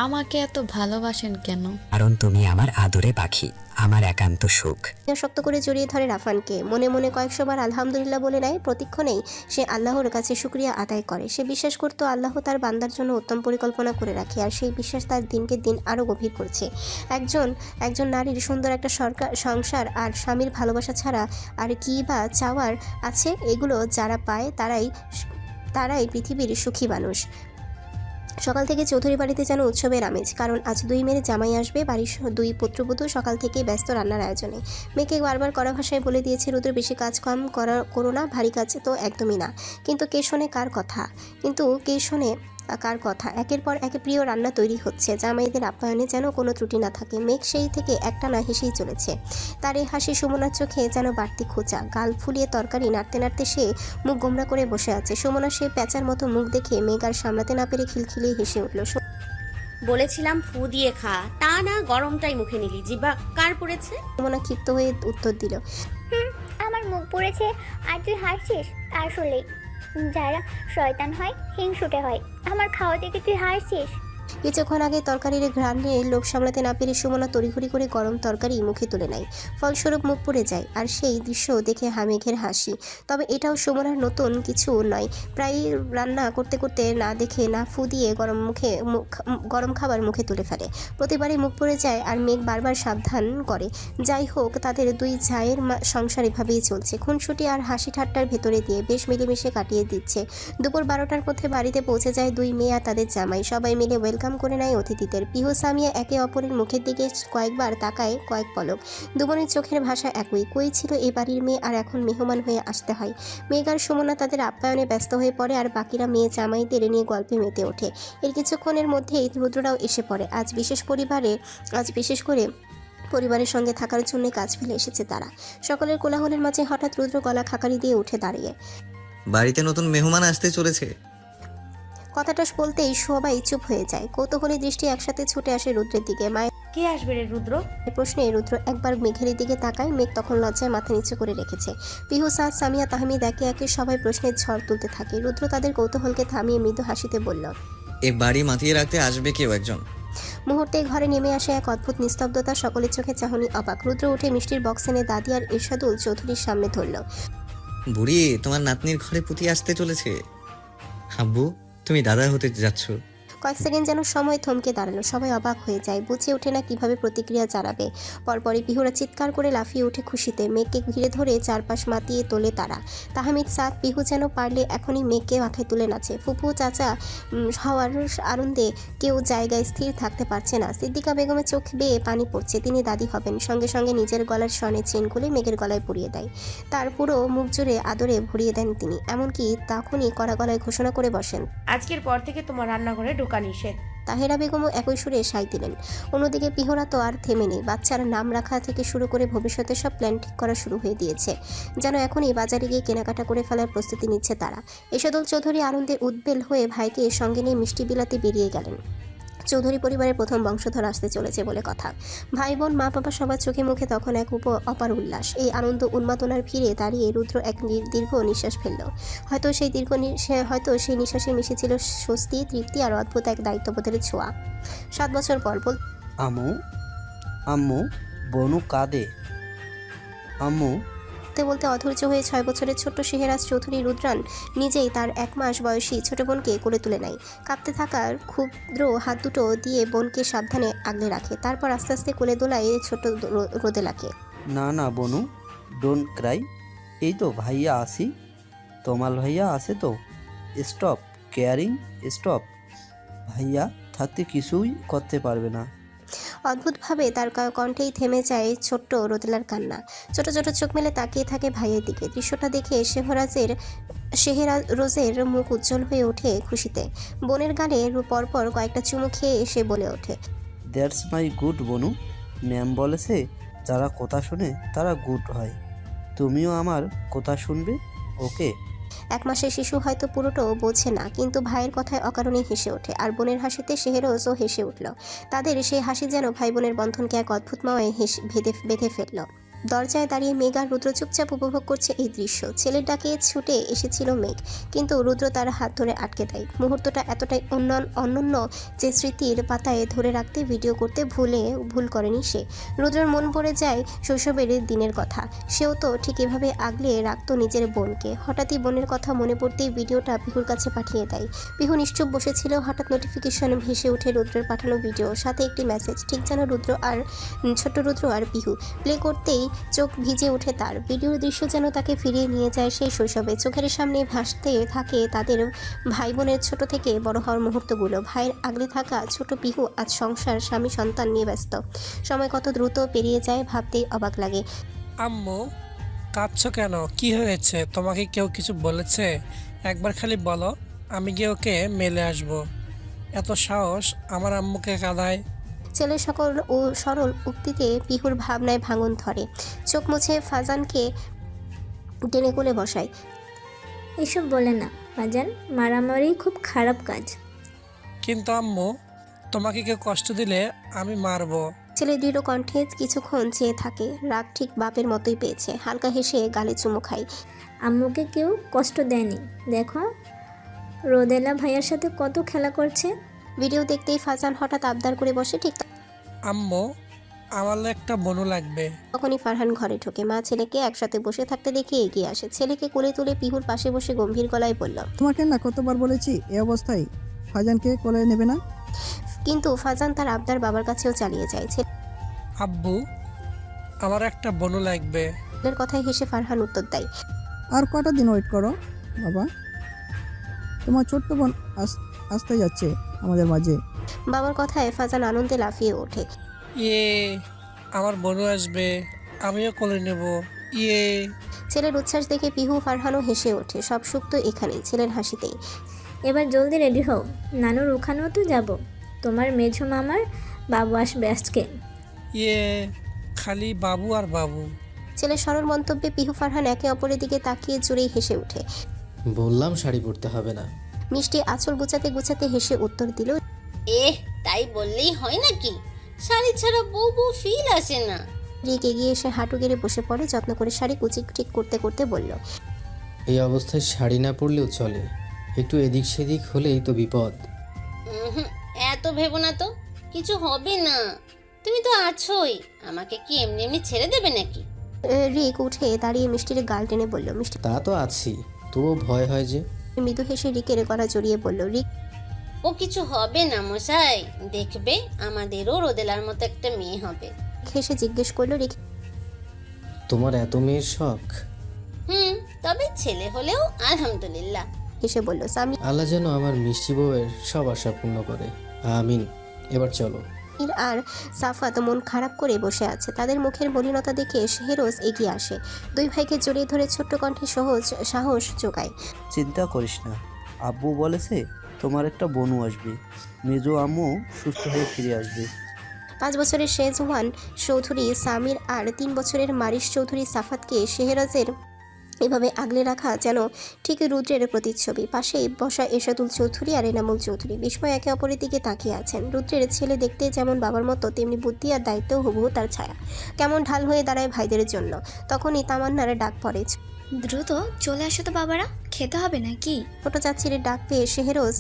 আমাকে এত ভালোবাসেন কেন? কারণ তুমি আমার আদরে পাখি, আমার একান্ত সুখ। শক্ত করে জড়িয়ে ধরে রাফানকে। মনে মনে কয়েকশোবার আলহামদুলিল্লাহ বলে নেয়। প্রতিক্ষণেই সে আল্লাহর কাছে শুকরিয়া আদায় করে। সে বিশ্বাস করত আল্লাহ তার বান্দার জন্য উত্তম পরিকল্পনা করে রাখে, আর সেই বিশ্বাস তার দিনকে দিন আরও গভীর করছে। একজন নারীর সুন্দর একটা সংসার আর স্বামীর ভালোবাসা ছাড়া আর কি বা চাওয়ার আছে? এগুলো যারা পায় তারাই পৃথিবীর সুখী মানুষ। সকাল থেকে চৌধুরী বাড়িতে যেন উৎসবের আমেজ, কারণ আজ 2 মেয়ের জামাই আসবে। বাড়ির 2 পুত্রবধূ সকাল থেকেই ব্যস্ত রান্নার আয়োজনে। মেয়েকে বারবার কড়া ভাষায় বলে দিয়েছে, রুদ্র বেশি কাজ কম করো না, ভারী কাজ তো একদমই না। কিন্তু কে শোনে কার কথা? একের পর এক প্রিয় রান্না তৈরি হচ্ছে। জামাইদের আপ্যায়নে যেন কোনো ত্রুটি না থাকে। মেঘ সেই থেকে একটানা হেসেই চলেছে। তার এই হাসি সুমনার চোখে যেন বাড়তি খোঁচা। গাল ফুলিয়ে তরকারি নাড়তে নাড়তে সে মুখ গোমরা করে বসে আছে। সুমনা সেই প্যাঁচার মতো মুখ দেখে মেঘ আর সামলাতে না পেরে খিলখিলিয়ে হেসে উঠল। বলেছিলাম ফু দিয়ে খা, তা না গরমটাই মুখে নিলি, জিবা কার পড়েছে? সুমনা ক্ষিপ্ত হয়ে উত্তর দিল, আমার মুখ পড়েছে আর তুই হাসছিস? আসলেই যারা শয়তান হয় হিংসুটে হয়, আমার খাওয়া দেখে তুই হাসছিস? কিছুক্ষণ আগে তরকারির ঘ্রাণে লোভ সামলাতে না পেরে সুমনা তড়িঘড়ি করে গরম তরকারি মুখে তুলে নেয়। ফলস্বরূপ মুখ পুড়ে যায়। আর সেই দৃশ্য দেখে মেঘের হাসি। তবে এটাও সুমনার নতুন কিছু নয়। প্রায় রান্না করতে করতে না দেখে না ফু দিয়ে গরম খাবার মুখে তুলে ফেলে। প্রতিবারই মুখ পুড়ে যায় আর মেঘ বারবার সাবধান করে। যাই হোক, তাদের 2 জায়ের সংসার এভাবেই চলছে। খুনসুটি আর হাসি ঠাট্টার ভেতরে দিয়ে বেশ মিলেমিশে কাটিয়ে দিচ্ছে। দুপুর 12টার মধ্যে বাড়িতে পৌঁছে যায় 2 মেয়ে আর তাদের জামাই। সবাই মিলে ওয়েলকাম করে নেয় অতিথিদের। পিহু সামিয়া একে অপরের মুখের দিকে কয়েকবার তাকায়, কয়েক পলক। দুজনের চোখের ভাষা একই। কই ছিল এ বাড়ির মেয়ে, আর এখন মেহমান হয়ে আসতে হয়। মেঘ আর সুমনা তাদের আপ্যায়নে ব্যস্ত হয়ে পড়ে, আর বাকিরা মেয়ে জামাইদের নিয়ে গল্পে মেতে ওঠে। এর কিছুক্ষণের মধ্যেই রুদ্ররাও এসে পড়ে। আজ বিশেষ করে পরিবারের সঙ্গে থাকার জন্য কাজ ফেলে এসেছে তারা। সকলের কোলাহলের মাঝে হঠাৎ রুদ্র গলা খাকারি দিয়ে উঠে দাঁড়িয়ে, বাড়িতে নতুন মেহমান আসতে চলেছে। কথাটা বলতেই সবাই চুপ হয়ে যায়। কৌতূহলী দৃষ্টি একসাথে ছুটে আসে রুদ্রের দিকে। মায়ের কে আসবে রে রুদ্র? এই প্রশ্নে রুদ্র একবার মেঘের দিকে তাকায়। মেঘ তখন লজ্জায় মাথা নিচু করে রেখেছে। পিহু, সাদ, সামিয়া, তাহমিদ একে একে সবাই প্রশ্নের ঝড় তুলতে থাকে। রুদ্র তাদের কৌতূহলকে থামিয়ে মৃদু হাসিতে বলল, এ বাড়ি মাতিয়ে রাখতে আসবে কেউ একজন, মুহূর্তে ঘরে নেমে আসে এক অদ্ভুত নিস্তব্ধতা, সকলের চোখে চাহনি অবাক। রুদ্র উঠে মিষ্টির বক্স এনে দাদি আর ইরশাদুল চৌধুরীর সামনে ধরল। বুড়ি, তোমার নাতনির ঘরে পুতি আসতে চলেছে। আব্বু, তুমি দাদা হতে যাচ্ছ। কয়েক সেকেন্ড যেন সময় থমকে দাঁড়ালো। সবাই অবাক হয়ে যায়, বুঝে ওঠে না কিভাবে প্রতিক্রিয়া জানাবে। পরপরই পিহুরা চিৎকার করে লাফিয়ে ওঠে খুশিতে। মেঘকে ঘিরে ধরে চারপাশ মাতিয়ে তোলে তারা। তাহমিদ, সাদ, পিহু যেন পারলে এখনই মেঘকে মাথায় তুলে নাচে। ফুপু চাচা হওয়ার আনন্দে কেউ জায়গায় স্থির থাকতে পারছে না। সিদ্দিকা বেগমের চোখ বেয়ে পানি পড়ছে। তিনি দাদি হবেন। সঙ্গে সঙ্গে নিজের গলার স্বর্ণের চেন খুলে মেঘের গলায় পরিয়ে দেয়। তার পুরো মুখ জুড়ে আদরে ভরিয়ে দেন তিনি। এমনকি তখনই কড়া গলায় ঘোষণা করে বসেন, আজকের পর থেকে তোমার রান্নাঘরে ঢোকা নিষেধ। তাহেরা বেগমও একই সুরে সাই দিলেন। অন্যদিকে পিহরা তো আর থেমে নেই। বাচ্চার নাম রাখা থেকে শুরু করে ভবিষ্যতের সব প্ল্যান ঠিক করা শুরু হয়ে দিয়েছে। যেন এখনই বাজারে গিয়ে কেনাকাটা করে ফেলার প্রস্তুতি নিচ্ছে তারা। ইরশাদুল চৌধুরী আনন্দে উদ্বেল হয়ে ভাইকে সঙ্গে নিয়ে মিষ্টি বিলাতে বেরিয়ে গেলেন। চৌধুরী পরিবারের প্রথম বংশধর আসতে চলেছে বলে কথা। ভাই বোন মা বাবা সবার চোখে মুখে তখন এক অপার উল্লাস। এই আনন্দ উন্মাদনার ভিড়ে দাঁড়িয়ে রুদ্র এক দীর্ঘ নিঃশ্বাস ফেলল। হয়তো সেই নিঃশ্বাসে মিশেছিল স্বস্তি, তৃপ্তি আর অদ্ভুত এক দায়িত্ববোধের ছোঁয়া। 7 বছর পর আম্মু বনু কাঁদে। আম্মু বলতে বলতে অধৈর্য হয়ে 6 বছরের ছোট্ট শেহরাজ চৌধুরী রুদ্রান নিজেই তার 1 মাস বয়সী ছোট বোনকে কোলে তুলে নেয়। কাঁপতে থাকার ক্ষুদ্র হাত দুটো দিয়ে বোনকে সাবধানে আগলে রাখে। তারপর আস্তে আস্তে কোলে দোলায় ছোট রোদেলাকে। না বনু, ডোন্ট ক্রাই। এই তো ভাইয়া আসি, তোমার ভাইয়া আছে তো। Stop caring, stop. ভাইয়া থাকতে কিছুই করতে পারবে না। অদ্ভুতভাবে তার কণ্ঠেই থেমে যায় ছোট্ট রোদেলার কান্না। ছোট ছোট চোখ মেলে তাকিয়ে থাকে ভাইয়ের দিকে। দৃশ্যটা দেখে শেহরাজের মুখ উজ্জ্বল হয়ে ওঠে খুশিতে। বোনের গালে পরপর কয়েকটা চুমু খেয়ে এসে বলে ওঠে, that's my good Banu. Ma'am বলেছে যারা কথা শুনে তারা গুড হয়। তুমিও আমার কথা শুনবে, ওকে? 1 মাসের শিশু হয়তো পুরোটাও বোঝে না, কিন্তু ভাইয়ের কথায় অকারণেই হেসে ওঠে। আর বোনের হাসিতে শেহরাজও হেসে উঠল। তাদের সেই হাসি যেন ভাই বোনের বন্ধনকে এক অদ্ভুত মায়ায় বেঁধে ফেলল। দরজায় দাঁড়িয়ে মেঘ আর রুদ্র চুপচাপ উপভোগ করছে এই দৃশ্য। ছেলের ডাকে ছুটে এসেছিল মেঘ, কিন্তু রুদ্র তার হাত ধরে আটকে দেয়। মুহূর্তটা এতটাই অনন্য যে স্মৃতির পাতায় ধরে রাখতে ভিডিও করতে ভুল করেনি সে। রুদ্রের মন পড়ে যায় শৈশবের দিনের কথা। সেও তো ঠিক এভাবে আগলে রাখতো নিজের বোনকে। হঠাৎই বোনের কথা মনে পড়তেই ভিডিওটা পিহুর কাছে পাঠিয়ে দেয়। পিহু নিশ্চুপ বসেছিল। হঠাৎ নোটিফিকেশন ভেসে ওঠে রুদ্রের পাঠানো ভিডিও, সাথে একটি মেসেজ। ঠিক যেন ছোট্ট রুদ্র আর পিহু। প্লে করতেই চোখ ভিজে ওঠে তার। ভিডিওর দৃশ্য যেন তাকে ফিরিয়ে নিয়ে যায় সেই শৈশবে। চোখের সামনে ভাসতে থাকে তাদের ভাই বোনের ছোট থেকে বড় হওয়ার মুহূর্তগুলো। ভাইয়ের আগলে থাকা ছোট পিহু আজ সংসার, স্বামী, সন্তান নিয়ে ব্যস্ত। সময় কত দ্রুত পেরিয়ে যায় ভাবতেই অবাক লাগে। আম্মু, কাঁদছো কেন? কি হয়েছে? তোমাকে কেউ কিছু বলেছে? একবার খালি বলো, আমি গিয়ে ওকে মেলে আসবো। এত সাহস আমার আম্মুকে কাঁদায়? ছেলের সকল ও সরল উক্তিতে পিহুর ভাবনায় ভাঙন ধরে। চোখ মুছে ফাজানকে টেনে কোলে বসায়। এসব বলে না ফাজান, মারামারি খুব খারাপ কাজ। কিন্তু আম্মু, তোমাকে কেউ কষ্ট দিলে আমি মারবো। ছেলে দৃঢ় কণ্ঠে কিছুক্ষণ চেয়ে থাকে। রাগ ঠিক বাপের মতোই পেয়েছে। হালকা হেসে গালে চুমু খায়। আম্মুকে কেউ কষ্ট দেয়নি। দেখো রোদেলা ভাইয়ার সাথে কত খেলা করছে। ভিডিও দেখতেই ফাজান হঠাৎ আবদার করে বসে। ঠিক আম্মু, আমার একটা বনু লাগবে। তখনই ফারহান ঘরে ঢোকে। মা ছেলেকে একসাথে বসে থাকতে দেখে এগিয়ে আসে। ছেলেকে কোলে তুলে পিহুর পাশে বসে গম্ভীর গলায় বলল, তোমাকে না কতবার বলেছি এই অবস্থায় ফাজানকে কোলে নেবে না। কিন্তু ফাজান তার আবদার বাবার কাছেও চালিয়ে যায়। আব্বু, আমার একটা বনু লাগবে। ছেলের কথায় হেসে ফারহান উত্তর দেয়, আর কটা দিন ওয়েট করো বাবা, তোমার ছোট্ট বোন আসতে যাচ্ছে আমাদের মাঝে। বাবার কথায় ফাজান আনন্দে লাফিয়ে ওঠে। আমার বনু আসবে, আমিও কোলে নেব। ছেলের উচ্ছ্বাস দেখে পিহু ফারহানও হেসে ওঠে। সব সুখ তো এখানেই, ছেলের হাসিতেই। এবার জলদি রেডি হও, নানুর ওখানেও তো যাব। তোমার মেঝো মামার বাবু আসবে আজকে। খালি বাবু আর বাবু। ছেলের সরল মন্তব্যে পিহু ফারহান একে অপরের দিকে তাকিয়ে জোরেই হেসে ওঠে। বললাম শাড়ি পরতে হবে না। মিষ্টি আঁচল গুছাতে হেসে উত্তর দিল, তাই বললেই হয় নাকি? শাড়ি ছাড়া বউ ফিল আসে না। রিক এগিয়ে এসে হাঁটু গেড়ে বসে পড়ে। যত্ন করে শাড়ি কুচি ঠিক করতে করতে বলল, এই অবস্থায় শাড়ি না পরলেও চলে, একটু এদিক সেদিক হলেই তো বিপদ। এত ভেবো না তো, কিছু হবে না, তুমি তো আছোই, আমাকে কি এমনি এমনি ছেড়ে দেবে নাকি? রিক উঠে দাঁড়িয়ে মিষ্টির গাল টেনে বলল। মিষ্টি তা তো আছি, তবুও ভয় হয় যে। মৃদু হেসে রিকের গলা জড়িয়ে বলল। রিক ও কিছু হবে না মশাই, দেখবে আমাদেরও রোদেলার মতো একটা মেয়ে হবে। হেসে জিজ্ঞেস করলো। রিক তোমার এত মেয়ের শখ? তবে ছেলে হলেও আলহামদুলিল্লাহ হেসে বলল। সামি আল্লাহ যেন আমার মিষ্টি বউয়ের সব আশা পূর্ণ করে, আমিন। এবার চলো। আর সাফাত মন খারাপ করে বসে আছে। তাদের মুখের মলিনতা দেখে শেহরোজ এগিয়ে আসে, দুই ভাইকে জড়িয়ে ধরে ছোট্ট কণ্ঠে সাহস জোগায়। চিন্তা করিস না, আব্বু বলেছে তোমার একটা বোনও আসবে, মেজো আম্মু সুস্থ হয়ে ফিরে আসবে। 5 বছরের শেজওয়ান চৌধুরী সামির আর 3 বছরের মারিস চৌধুরী সাফাতকে শেহরাজের এভাবে আগলে রাখা যেন ঠিক রুদ্রের প্রতিচ্ছবি। পাশেই বসা এরশাদুল চৌধুরী আর এনামুল চৌধুরী বিস্ময় একে অপরের দিকে তাকিয়ে আছেন। রুদ্রের ছেলে দেখতে যেমন বাবার মতো, তেমনি বুদ্ধি আর দায়িত্ব হুবহু তার ছায়া। কেমন ঢাল হয়ে দাঁড়ায় ভাইদের জন্য। তখনই তামান্নার ডাক পড়ে। দ্রুত চলে আসো তো বাবারা, খেতে হবে নাকি? ছোট চাচির ডাক পেয়ে শেহরোজ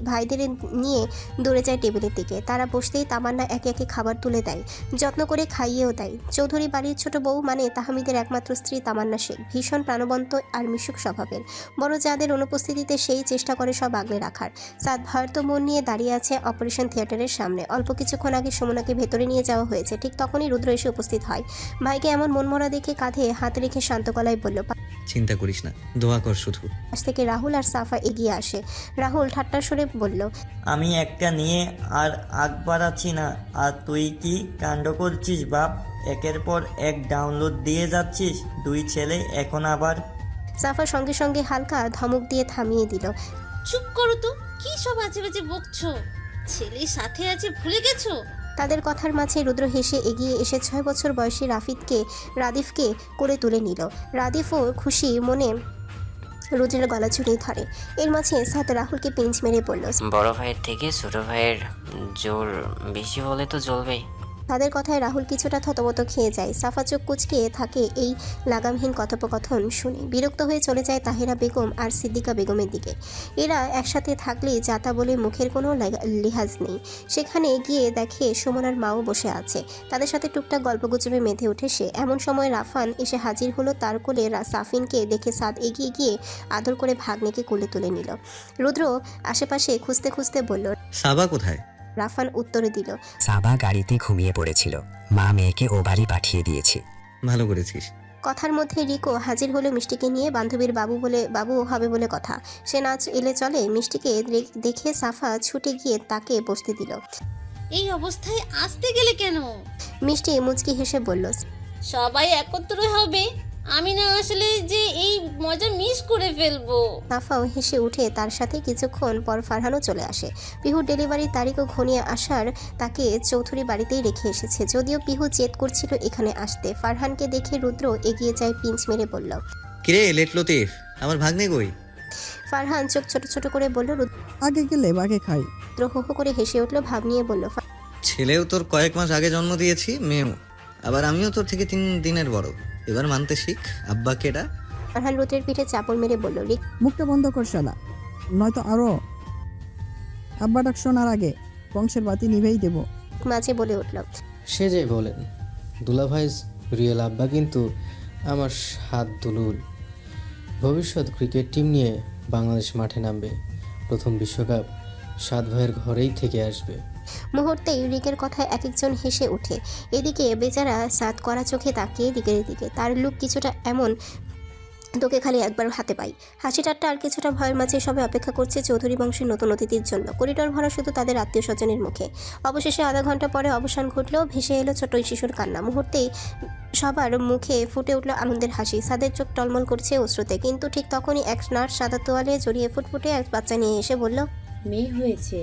ভাইদের নিয়ে দৌড়ে যায় টেবিলের দিকে। তারা বসতেই তামান্না একে একে খাবার তুলে দেয়, যত্ন করে খাইয়েও দেয়। চৌধুরী বাড়ির ছোট বউ মানে তাহমিদের একমাত্র স্ত্রী তামান্না শেখ ভীষণ প্রাণবন্ত আর মিশুক স্বভাবের। বড় যাদের অনুপস্থিতিতে সেই চেষ্টা করে সব আগলে রাখার। সাদ ভয়ার্ত মন নিয়ে দাঁড়িয়ে আছে অপারেশন থিয়েটারের সামনে। অল্প কিছুক্ষণ আগে সুমনাকে ভেতরে নিয়ে যাওয়া হয়েছে, ঠিক তখনই রুদ্র এসে উপস্থিত হয়। ভাইকে এমন মনমরা দেখে কাঁধে হাত রেখে শান্ত গলায় বলল। চিন্তা করিস না, দোয়া কর শুধু। পাশ থেকে রাহুল আর সাফা এগিয়ে আসে। রাহুল ঠাট্টার সুরে বলল, আমি একটা নিয়ে আর আগ বাড়াচ্ছি না, আর তুই কি কাণ্ড করছিস বাপ? একের পর এক ডাউনলোড দিয়ে যাচ্ছিস, 2 ছেলে এখন আবার। সাফা সঙ্গে সঙ্গে হালকা ধমক দিয়ে থামিয়ে দিল। চুপ করো তো, কি সব আজে বাজে বকছো? ছেলে সাথে আছে ভুলে গেছো? তাদের কথার মাঝে রুদ্র হেসে এগিয়ে এসে 6 বছর বয়সী রাদিফকে কোলে তুলে নিল। রাদিফও খুশি মনে রুদ্রের গলা জড়িয়ে ধরে। এর মাঝে সাদ রাহুলকে পিঞ্চ মেরে বলল, বড় ভাইয়ের থেকে ছোট ভাইয়ের জোর বেশি হলে তো জ্বলবেই। তাদের কথায় রাহুল কিছুটা থতমত খেয়ে যায়। সাফা চোখ কুচকে থাকে এই লাগামহীন কথোপকথন শুনে। বিরক্ত হয়ে চলে যায় তাহিরা বেগম আর সিদ্দিকা বেগমের দিকে। এরা একসাথে থাকলে যাতা বলে মুখের কোনো লিহাজ নেই। সেখানে গিয়ে দেখে সুমনার মাও বসে আছে, তাদের সাথে টুকটাক গল্পগুজবে মেতে ওঠে সে। এমন সময় রাফান এসে হাজির হলো। তার কোলে সাফিনকে দেখে সাদ এগিয়ে গিয়ে আদর করে ভাগ্নেকে কোলে তুলে নিল। রুদ্র আশেপাশে খুঁজতে খুঁজতে বলল, সাবা কোথায়? রাফান উত্তরে দিল, সাবা গাড়িতে ঘুমিয়ে পড়েছিল, মা মেয়েকে ও বাড়ি পাঠিয়ে দিয়েছে। ভালো করেছিস। কথার মধ্যে রিকো হাজির হলো মিষ্টিকে নিয়ে। বান্ধবীর বাবু হবে বলে কথা, সে নাচ এলে চলে। মিষ্টিকে দেখে সাফা ছুটে গিয়ে তাকে বসতে দিল। এই অবস্থায় আসতে গেলে কেন? মিষ্টি মুচকি হেসে বলল, সবাই একত্র হবে, আমি না আসলে যে এই মজা মিস করে ফেলবো। সাফাও হেসে উঠে তার সাথে কিছুক্ষণ পর ফারহানও চলে আসে। পিহুর ডেলিভারির তারিখও ঘনিয়ে আসার তাকে চৌধুরী বাড়িতেই রেখে এসেছে। যদিও পিহু জেদ করছিল এখানে আসতে। ফারহানকে দেখে রুদ্র এগিয়ে যায়, পিঞ্চ মেরে বলল, কিরে লেট লতিফ, আমার ভাগ্নে কই? ফারহান চোখ ছোট ছোট করে বলল, আগে গেলে বাগে খাই। রুদ্র হো হো করে হেসে উঠল, ভাব নিয়ে বলল, ছেলেও তোর কয়েক মাস আগে জন্ম দিয়েছি, মেয়েও। আবার আমিও তোর থেকে 3 দিনের বড়। এবার মানতে শিখ আব্বা কেডা। ফারহান রুদ্রের পিঠে চাপড় মেরে বলল, মুখটা বন্ধ কর শালা, নয়তো আরো আব্বা ডাক শোনার আগে বংশের বাতি নিভেই দেব। মাঝে বলে উঠল, সে যে বলেন, দুলাভাই রিয়েল আব্বা কিন্তু আমার হাত দুলুল। ভবিষ্যৎ ক্রিকেট টিম নিয়ে বাংলাদেশ মাঠে নামবে, প্রথম বিশ্বকাপ সাত ভাইয়ের ঘরেই থেকে আসবে। মুহূর্তেই রিকের কথায় এক একজন হেসে ওঠে। এদিকে বেচারা সাদ করা চোখে তাকিয়ে রিকের দিকে। তার লুক কিছুটা এমন, তোকে খালি একবার হাতে পাই। হাসি ঠাট্টা আর কিছুটা ভয়ের মাঝে সবাই অপেক্ষা করছে চৌধুরী বংশের নতুন অতিথির জন্য। করিডোর ভরা শুধু তাদের আত্মীয় স্বজনের মুখে। অবশেষে আধা ঘন্টা পরে অবসান ঘটলেও ভেসে এলো ছোট শিশুর কান্না। মুহূর্তেই সবার মুখে ফুটে উঠল আনন্দের হাসি। সাদের চোখ টলমল করছে অশ্রুতে। কিন্তু ঠিক তখনই এক নার্স সাদা তোয়ালে জড়িয়ে ফুটফুটে এক বাচ্চা নিয়ে এসে বলল, মেয়ে হয়েছে।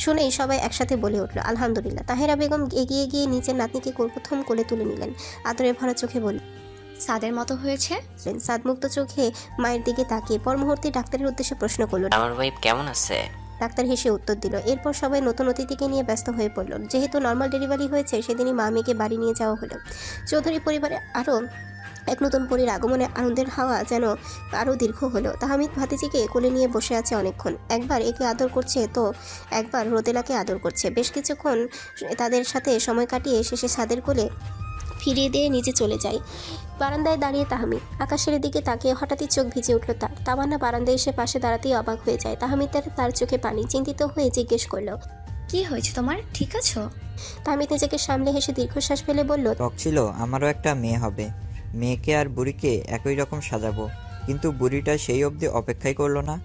শুনেই সবাই একসাথে বলে উঠল, আলহামদুলিল্লাহ। তাহেরা বেগম এগিয়ে গিয়ে নিচের নাতনিকে প্রথম কোলে তুলে নিলেন। আদরে ভরা চোখে বলল, সাদের মতো হয়েছে। সাদ মুক্ত চোখে মায়ের দিকে তাকিয়ে পর মুহূর্তে ডাক্তারের উদ্দেশ্যে প্রশ্ন করল, আমার ওয়াইফ কেমন আছে? ডাক্তার হেসে উত্তর দিল। এরপর সবাই নতুন অতিথিকে নিয়ে ব্যস্ত হয়ে পড়ল। যেহেতু নর্মাল ডেলিভারি হয়েছে, সেদিনই মা মেয়েকে বাড়ি নিয়ে যাওয়া হলো। চৌধুরী পরিবারে আরও এক নতুন পরীর আগমনে আনন্দের হাওয়া যেন আরও দীর্ঘ হলো। তাহমিদ ভাতিজিকে কোলে নিয়ে বসে আছে অনেকক্ষণ। একবার একে আদর করছে তো একবার রোদেলাকে আদর করছে। বেশ কিছুক্ষণ তাদের সাথে সময় কাটিয়ে শেষে ছাদের কোলে ফিরিয়ে দিয়ে নিচে চলে যায়। বারান্দায় দাঁড়িয়ে তাহমিদ আকাশের দিকে তাকিয়ে হঠাৎই চোখ ভিজে উঠল তার। তামান্না বারান্দায় এসে পাশে দাঁড়াতেই অবাক হয়ে যায়। তাহমিদের তার চোখে পানি। চিন্তিত হয়ে জিজ্ঞেস করলো, কি হয়েছে তোমার, ঠিক আছো? তাহমিদ নিজেকে সামলে হেসে দীর্ঘশ্বাস ফেলে বলল, শখ ছিল আমারও একটা মেয়ে হবে, মেয়েকে আর বুড়িকে একই রকম সাজাবো, কিন্তু বুড়িটা সেই অবধি অপেক্ষাই করলো না।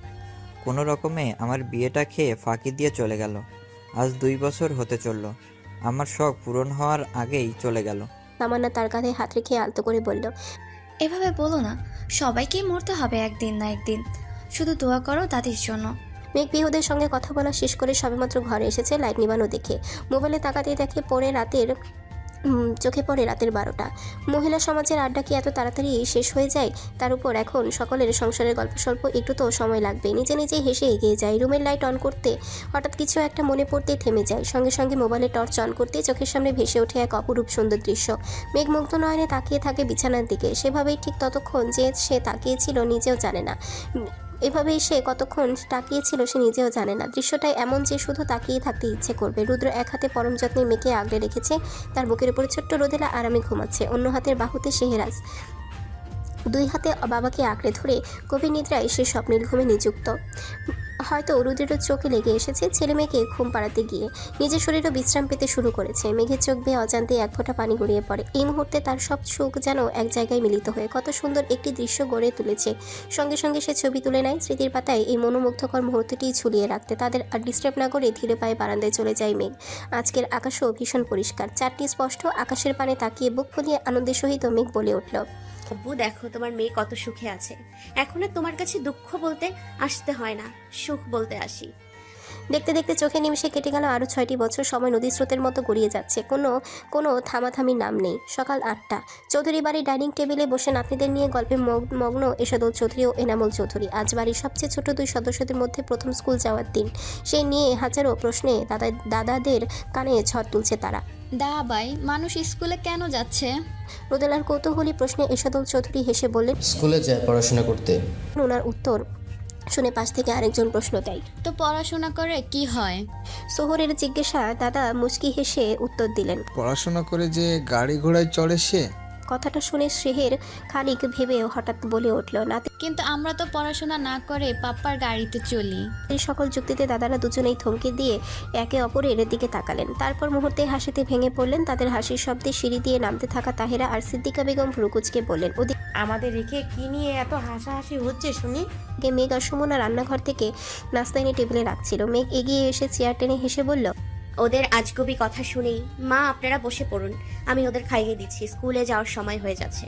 কোনো রকমে আমার বিয়েটা খেয়ে ফাঁকি দিয়ে চলে গেল। আজ 2 বছর হতে চললো, আমার শখ পূরণ হওয়ার আগেই চলে গেল। তামান্না তার কাঁধে হাত রেখে আলতো করে বলল, এভাবে বলো না, সবাইকেই মরতে হবে একদিন না একদিন। শুধু দোয়া করো দাদির জন্য। মেঘ বিহুদের সঙ্গে কথা বলা শেষ করে সবেমাত্র ঘরে এসেছে লাইট নিবানো দেখে। মোবাইলে তাকাতেই দেখে চোখে পড়ে রাতের 12টা। মহিলা সমাজের আড্ডা কি এত তাড়াতাড়ি শেষ হয়ে যায়? তার উপর এখন সকলের সংসারের গল্প স্বল্প, একটু তো সময় লাগবে। নিজে নিজেই হেসে এগিয়ে যায়। রুমের লাইট অন করতে হঠাৎ কিছু একটা মনে পড়তেই থেমে যায়। সঙ্গে সঙ্গে মোবাইলের টর্চ অন করতেই চোখের সামনে ভেসে ওঠে এক অপরূপ সুন্দর দৃশ্য। মেঘ মুগ্ধ নয়নে তাকিয়ে থাকে বিছানার দিকে। সেভাবেই ঠিক ততক্ষণ যে সে তাকিয়েছিল নিজেও জানে না। এভাবেই সে কতক্ষণ তাকিয়েছিল সে নিজেও জানে না। দৃশ্যটাই এমন যে শুধু তাকিয়ে থাকতে ইচ্ছে করবে। রুদ্র এক হাতে পরম যত্নে মেয়েকে আগলে রেখেছে। তার বুকের উপরে ছোট্ট রোদেলা আরামে ঘুমাচ্ছে, অন্য হাতের বাহুতে শেহরাজ 2 হাতে বাবাকে আঁকড়ে ধরে গভীর নিদ্রায় সে স্বপ্নের ঘুমে নিযুক্ত। হয়তো রুদ্রেরও চোখে লেগে এসেছে ছেলে মেয়েকে ঘুম পাড়াতে গিয়ে। নিজের শরীরও বিশ্রাম পেতে শুরু করেছে। মেঘের চোখ বেয়ে অজান্তে এক ফোঁটা পানি গড়িয়ে পড়ে। এই মুহূর্তে তার সব সুখ যেন এক জায়গায় মিলিত হয়ে কত সুন্দর একটি দৃশ্য গড়ে তুলেছে। সঙ্গে সঙ্গে সে ছবি তুলে নেয় স্মৃতির পাতায় এই মনোমুগ্ধকর মুহূর্তটি ঝুলিয়ে রাখতে। তাদের আর ডিস্টার্ব না করে ধীরে পায়ে বারান্দায় চলে যায় মেঘ। আজকের আকাশও ভীষণ পরিষ্কার, চারটি স্পষ্ট। আকাশের পানে তাকিয়ে বুক ফুলিয়ে আনন্দের সহিত মেঘ বলে উঠল, আব্বু দেখো তোমার মেয়ে কত সুখে আছে। এখন আর তোমার কাছে দুঃখ বলতে আসতে হয় না, সুখ বলতে আসি। দেখতে দেখতে চোখে নিমিশে কেটে গেল আরও 6টি বছর। সময় নদী স্রোতের মতো গড়িয়ে যাচ্ছে, কোনো থামাথামির নাম নেই। সকাল 8টা। চৌধুরী বাড়ির ডাইনিং টেবিলে বসে নাতনিদের নিয়ে গল্পে মগ্ন এশাদুল চৌধুরী ও এনামুল চৌধুরী। আজ বাড়ির সবচেয়ে ছোট 2 সদস্যদের মধ্যে প্রথম স্কুল যাওয়ার দিন। সেই নিয়ে হাজারো প্রশ্নে দাদাদের কানে ঝড় তুলছে তারা। ভাই, মানুষ স্কুলে কেন যাচ্ছে? রোদেলার কৌতূহলী প্রশ্নে এশাদুল চৌধুরী হেসে বললেন, স্কুলে যায় পড়াশোনা করতে। ওনার উত্তর শুনে পাশ থেকে আরেকজন প্রশ্ন দেয়, তো পড়াশোনা করে কি হয়? সোহরের জিজ্ঞাসা দাদা মুচকি হেসে উত্তর দিলেন, পড়াশোনা করে যে গাড়ি ঘোড়ায় চড়ে সে। কথাটা শুনে শেহের খানিক ভেবে হঠাৎ বলে উঠল, নাতি কিন্তু আমরা তো পড়াশোনা না করে পাপ্পার গাড়িতে চলি। এই সকল যুক্তিতে দাদারা দুজনেই থমকে দিয়ে একে অপরের দিকে তাকালেন। তারপর মুহূর্তে হাসিতে ভেঙে পড়লেন। তাদের হাসির শব্দে সিঁড়ি দিয়ে নামতে থাকা তাহেরা আর সিদ্দিকা বেগম ভ্রুকুচকে বললেন, ওদিকে আমাদের রেখে কি নিয়ে এত হাসাহাসি হচ্ছে শুনি? মেঘ আর সুমনা রান্নাঘর থেকে নাস্তা এনে টেবিলে রাখছিল। মেঘ এগিয়ে এসে চেয়ার টেনে হেসে বলল, ওদের আজগুবি কথা শুনেই মা আপনারা বসে পড়ুন, আমি ওদের খাইয়ে দিচ্ছি, স্কুলে যাওয়ার সময় হয়ে যাচ্ছে।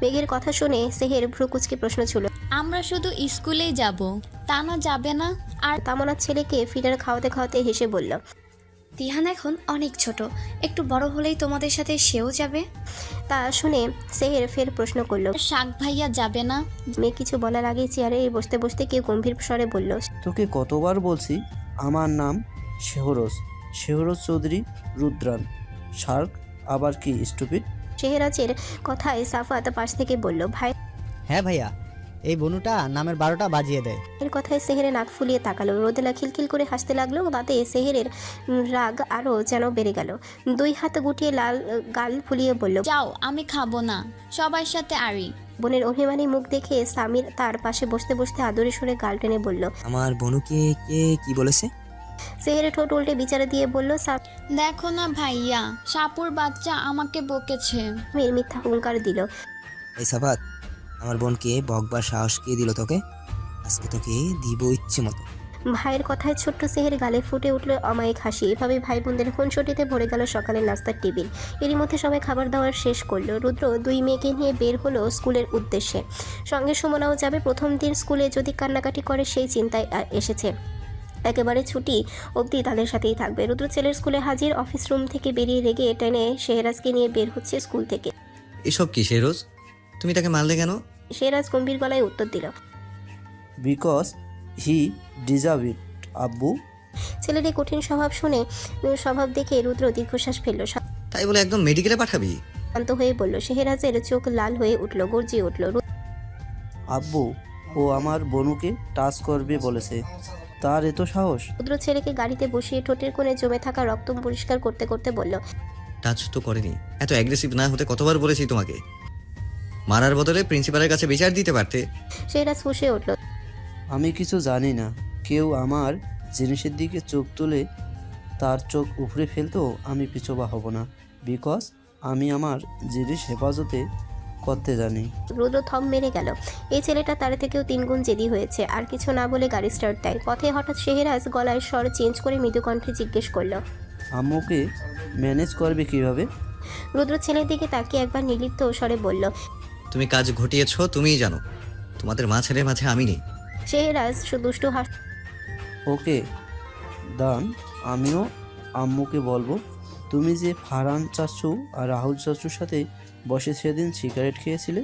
মেঘের কথা শুনে সেহের ভ্রুকুচকে প্রশ্ন ছিল, আমরা শুধু স্কুলেই যাব, তা না যাবে না? আর তামনার ছেলেকে ফিডার খাওয়াতে খাওয়াতে হেসে বলল, তিহান এখন অনেক ছোট, একটু বড় হলেই তোমাদের সাথে সেও যাবে। তা শুনে সেহের ফের প্রশ্ন করলো, শাক ভাইয়া যাবে না? মেয়ে কিছু বলার আগেই চেয়ারে বসতে বসতে কেউ গম্ভীর স্বরে বলল, তোকে কতবার বলছি আমার নাম শেহরজ চৌধুরী রুদ্রান। শার্ক আবার কি স্টুপিড? শেহরাজের কথায় সাফাত পাশ থেকে বলল, ভাই। হ্যাঁ ভাইয়া, এই বনুটা নামের 12টা বাজিয়ে দেয়। এর কথায় সেহেরে নাক ফুলিয়ে তাকালো। রোদেলা খিলখিল করে হাসতে লাগলো। তাতে সেহেরের রাগ আরও যেন বেড়ে গেল। 2 হাত গুটিয়ে লাল গাল ফুলিয়ে বলল, যাও, আমি খাবো না, সবার সাথে আরি। বোনের অভিমানী মুখ দেখে সামির তার পাশে বসতে বসতে আদরে সরে গাল টেনে বলল, আমার বনুকে কে কি বলেছে? সেহেরে ঠোঁট উল্টে বিচারে দিয়ে বলল, দেখো না ভাইয়া, সাপুর বাচ্চা আমাকে বকেছে। সামির মিথ্যা হুঙ্কার দিল, এই সাফাত, আমার বোনকে বকবার সাহস কে দিল তোকে? আজকে তোকে দিব ইচ্ছে মতো। ভাইয়ের কথায় ছোট্ট সেহের গালে ফুটে উঠল অমায়িক হাসি। এভাবে ভাই বোনদের খুনসুটিতে ভরে গেল সকালের নাস্তার টেবিল। এরই মধ্যে সবাই খাবার দাবার শেষ করলো। রুদ্র 2 মেয়েকে নিয়ে বের হলো স্কুলের উদ্দেশ্যে। সঙ্গে সুমনাও যাবে। প্রথম দিন স্কুলে যদি কান্নাকাটি করে সেই চিন্তায় এসেছে। একেবারে ছুটি অবধি তাদের সাথেই থাকবে। রুদ্র ছেলের স্কুলে হাজির। অফিস রুম থেকে বেরিয়ে রেগে টেনে শেহরাজকে নিয়ে বের হচ্ছে স্কুল থেকে। এসব কি শেহরজ, তুমি তাকে মারলে কেন? শেহরাজ গম্ভীর গলায় উত্তর দিল, বিকজ হি ডিজার্ভ ইট আব্বু। ছেলের এই কঠিন স্বভাব দেখে রুদ্র দীর্ঘশ্বাস ফেলল। তাই বলে একদম মেডিকেলে পাঠাবি? শান্ত হয়ে বলল। শেহরাজের চোখ লাল হয়ে উঠল, গর্জিয়ে উঠল। আব্বু, ও আমার বনুকে টাচ করবে বলেছে, তার এত সাহস? রুদ্র ছেলেকে গাড়িতে বসিয়ে ঠোঁটের কোণে জমে থাকা রক্ত পরিষ্কার করতে করতে বলল। টাচ তো করেনি। এত অ্যাগ্রেসিভ না হতে কতবার বলেছি তোমাকে? মারার বদলে প্রিন্সিপালের কাছে বিচার দিতে পারতে। শেহরাজ ফুঁসে উঠল। আমি কিছু জানি না। কেউ আমার জিনিসের দিকে চোখ তুলে তার চোখ উপড়ে ফেলতেও আমি পিছুপা হব না, বিকজ আমি আমার জিনিস হেফাজতে করতে জানি। রুদ্র থম মেরে গেল। এই ছেলেটা তার থেকেও 3 গুণ জেদি হয়েছে। আর কিছু না বলে গাড়ি স্টার্ট দেয়। পথে হঠাৎ শেহরাজ গলায় স্বর চেঞ্জ করে মৃদু কণ্ঠে জিজ্ঞেস করল, আম্মুকে ম্যানেজ করবে কিভাবে? রুদ্র ছেলের দিকে তাকিয়ে একবার নির্লিপ্ত স্বরে বলল, তুমি কাজ ঘটিয়েছ, তুমিই জানো। তোমাদের মা ছেলের মাঝে আমি নেই। শেহরাজ দুষ্টু হাস। ওকে দান, আমিও আম্মুকে বলবো। তুমি যে ফারহান চাচু আর রাহুল চাচুর সাথে বসে সেদিন সিগারেট খেয়েছিলে।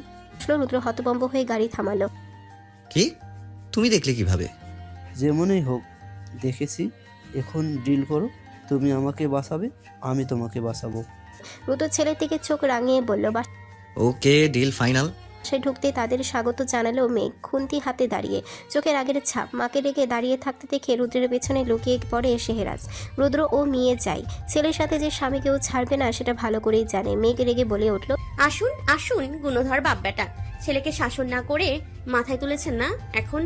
রুদ্র হতভম্ব হয়ে গাড়ি থামালো। কি? তুমি দেখলে কিভাবে? যেমনই হোক দেখেছি। এখন ডিল করো, তুমি আমাকে বাঁচাবে, আমি তোমাকে বাঁচাবো। রুদ্র ছেলের দিকে চোখ রাঙিয়ে বলল। ওকে, ডিল ফাইনাল। সে ঢুকতে তাদের স্বাগত জানালো মেঘ, খুন্তি হাতে দাঁড়িয়ে, চোখের আগের ছাপ। মাকে রেখে দাঁড়িয়ে থাকতে দেখে রুদ্রের পেছনে লুকিয়ে পড়ে শেহরাজ। রুদ্র ও মিয়ে যায়। ছেলের সাথে যে স্বামীকেও ছাড়বে না সেটা ভালো করেই জানে। মেঘ রেগে বলে উঠল, আসুন আসুন গুণধর বাপ বেটা, ছেলেকে শাসন না করে মাথায় তুলেছেন না এখন।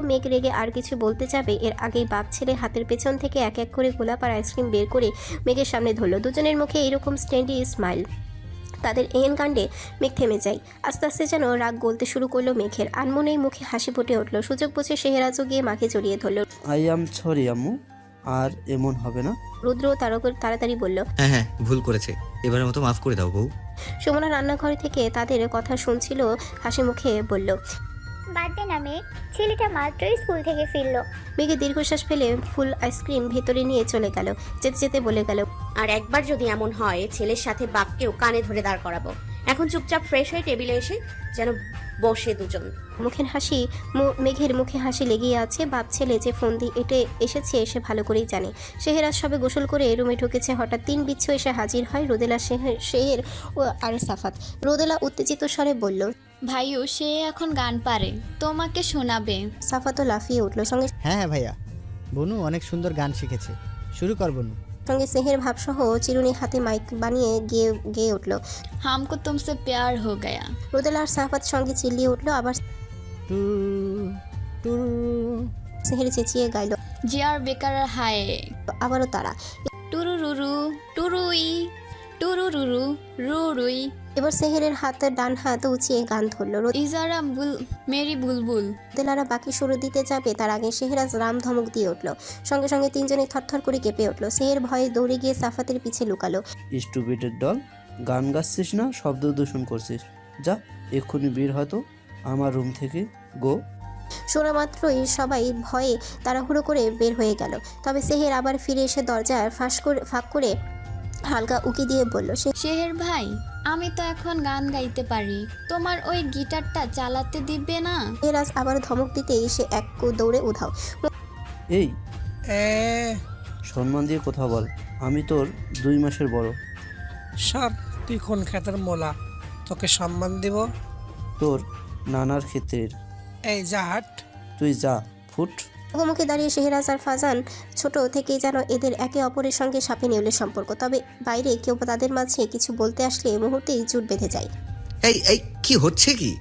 মেঘ রেগে আর কিছু বলতে যাবে এর আগেই বাপ ছেলে হাতের পেছন থেকে এক এক করে গোলাপ আর আইসক্রিম বের করে মেঘের সামনে ধরল। দুজনের মুখে এরকম স্ট্যান্ডি স্মাইল। তাদের এহেন কাণ্ডে মেঘ থেমে যায়। আস্তে আস্তে যেন রাগ গলতে শুরু করলো মেঘের। আনমনেই মুখে হাসি ফুটে উঠল। সুযোগ বুঝে শেহরাজও গিয়ে মাকে জড়িয়ে ধরল। আই অ্যাম সরি আম্মু, আর এমন হবে না। রুদ্র তাড়াতাড়ি বলল, হ্যাঁ হ্যাঁ, ভুল করেছে, এবারের মতো মাফ করে দাও বউ। সুমনা রান্নাঘর থেকে তাদের কথা শুনছিল, হাসি মুখে বলল, বাদ দে না মেয়ে, ছেলেটা মাত্রই স্কুল থেকে ফিরলো। মেঘে দীর্ঘশ্বাস ফেলে ফুল আইসক্রিম ভেতরে নিয়ে চলে গেল। যেতে যেতে বলে গেল, আর একবার যদি এমন হয় ছেলের সাথে বাপকেও কানে ধরে দাঁড় করাবো। এখন চুপচাপ ফ্রেশ হয়ে টেবিলে এসে যেন বসে দুজন। মুখের হাসি মেঘের মুখে হাসি লেগেই আছে। বাপ ছেলে যে ফোন দিয়ে এসেছে সে ভালো করেই জানে। শেহরাজ সবে গোসল করে রুমে ঢুকেছে, হঠাৎ 3 বিচ্ছু এসে হাজির হয় রোদেলা, শেহের ও আর সাফাত। রোদেলা উত্তেজিত স্বরে বলল, ভাইও সে এখন গান পারে, তোমাকে শোনাবে। সাফাতও লাফিয়ে উঠল। সঙ্গে হ্যাঁ হ্যাঁ ভাইয়া, বনু অনেক সুন্দর গান শিখেছে, শুরু কর বনু। সঙ্গে সেহের ভাবসহ চিরুনি হাতে মাইক বানিয়ে গেয়ে উঠল, হামকো তুমসে প্যার হো গয়া। রোদেলা আর সাফাত সঙ্গে চিল্লিয়ে উঠল। আবার সেহের চেঁচিয়ে গাইল, জিয়ার বেকার হায়। আবারও তারা, টুরুরুরু টুরুই টুরুরুরু রুরুই। এবার সেহেরের ডান হাত উঁচিয়ে গান ধরল। ইজারা মেরি বুলবুল। রোদেলারা বাকি শুরু দিতে যাবে তার আগে শেহরাজ রাম ধমক দিয়ে উঠল। সঙ্গে সঙ্গে 3 জনে থরথর করে কেঁপে উঠল। সেহের ভয়ে দৌড়ে গিয়ে সাফাতের পিছে লুকালো। স্টুপিডের দল, গান গাচ্ছিস না, শব্দ দূষণ করছিস, যা এক্ষুনি বের হয়তো আমার রুম থেকে, গো। শোনা মাত্রই সবাই ভয়ে তাড়াহুড়ো করে বের হয়ে গেল। তবে সেহের আবার ফিরে এসে দরজার ফাঁক করে হালকা উকি দিয়ে বলল, শেহের ভাই, আমি তো এখন গান গাইতে পারি, তোমার ওই গিটারটা চালাতে দিবে না? শেহরাজ আবার ধমক দিতেই সে এক দৌড়ে উধাও। এই সম্মান দিয়ে কথা বল, আমি তোর 2 মাসের বড়। সব তুই কোন ক্ষেতের মোলা, তোকে সম্মান দিব? তোর নানার ক্ষেত্রের। এই যা হাট। তুই যা, ফুট। মুখোমুখি দাঁড়িয়ে শেহরাজ আর ফাজান ছোট থেকেই যেন এদের একে অপরের সঙ্গে সাপে নেউলের সম্পর্ক। তবে বাইরে কেউ তাদের মাঝে কিছু বলতে আসলে মুহূর্তেই জুট বেঁধে যায়। এই কি হচ্ছে কি?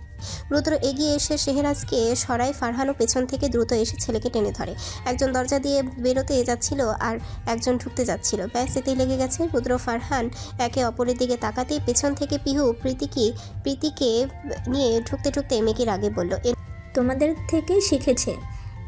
রুদ্র এগিয়ে এসে শেহরাজকে সরায়। ফারহানও পেছন থেকে দ্রুত এসে ছেলেকে টেনে ধরে। একজন দরজা দিয়ে বেরোতে যাচ্ছিল আর একজন ঢুকতে যাচ্ছিল। ব্যাস এতেই লেগে গেছে। রুদ্র ফারহান একে অপরের দিকে তাকাতেই পেছন থেকে পিহু প্রীতিকে নিয়ে ঢুকতে মেঘের আগে বলল, তোমাদের থেকেই শিখেছে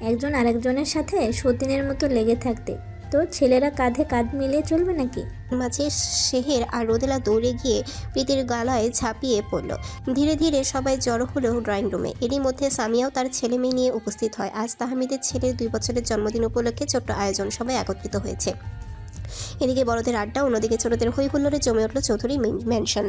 একজন আরেকজনের সাথে সতীনের মতো লেগে থাকতে। তো ছেলেরা কাঁধে কাঁধ মিলিয়ে চলবে নাকি? মাঝে শেহের আর রোদেলা দৌড়ে গিয়ে প্রীতির গালায় ঝাঁপিয়ে পড়ল। ধীরে ধীরে সবাই জড়ো হলো ড্রয়িং রুমে। এরই মধ্যে সামিয়াও তার ছেলে মেয়ে নিয়ে উপস্থিত হয়। আজ তাহমিদের ছেলের 2 বছরের জন্মদিন উপলক্ষে ছোট্ট আয়োজন, সবাই একত্রিত হয়েছে। এদিকে বড়দের আড্ডা, অন্যদিকে ছোটদের হই হুল্লোড়ে জমে উঠল চৌধুরী ম্যানশন।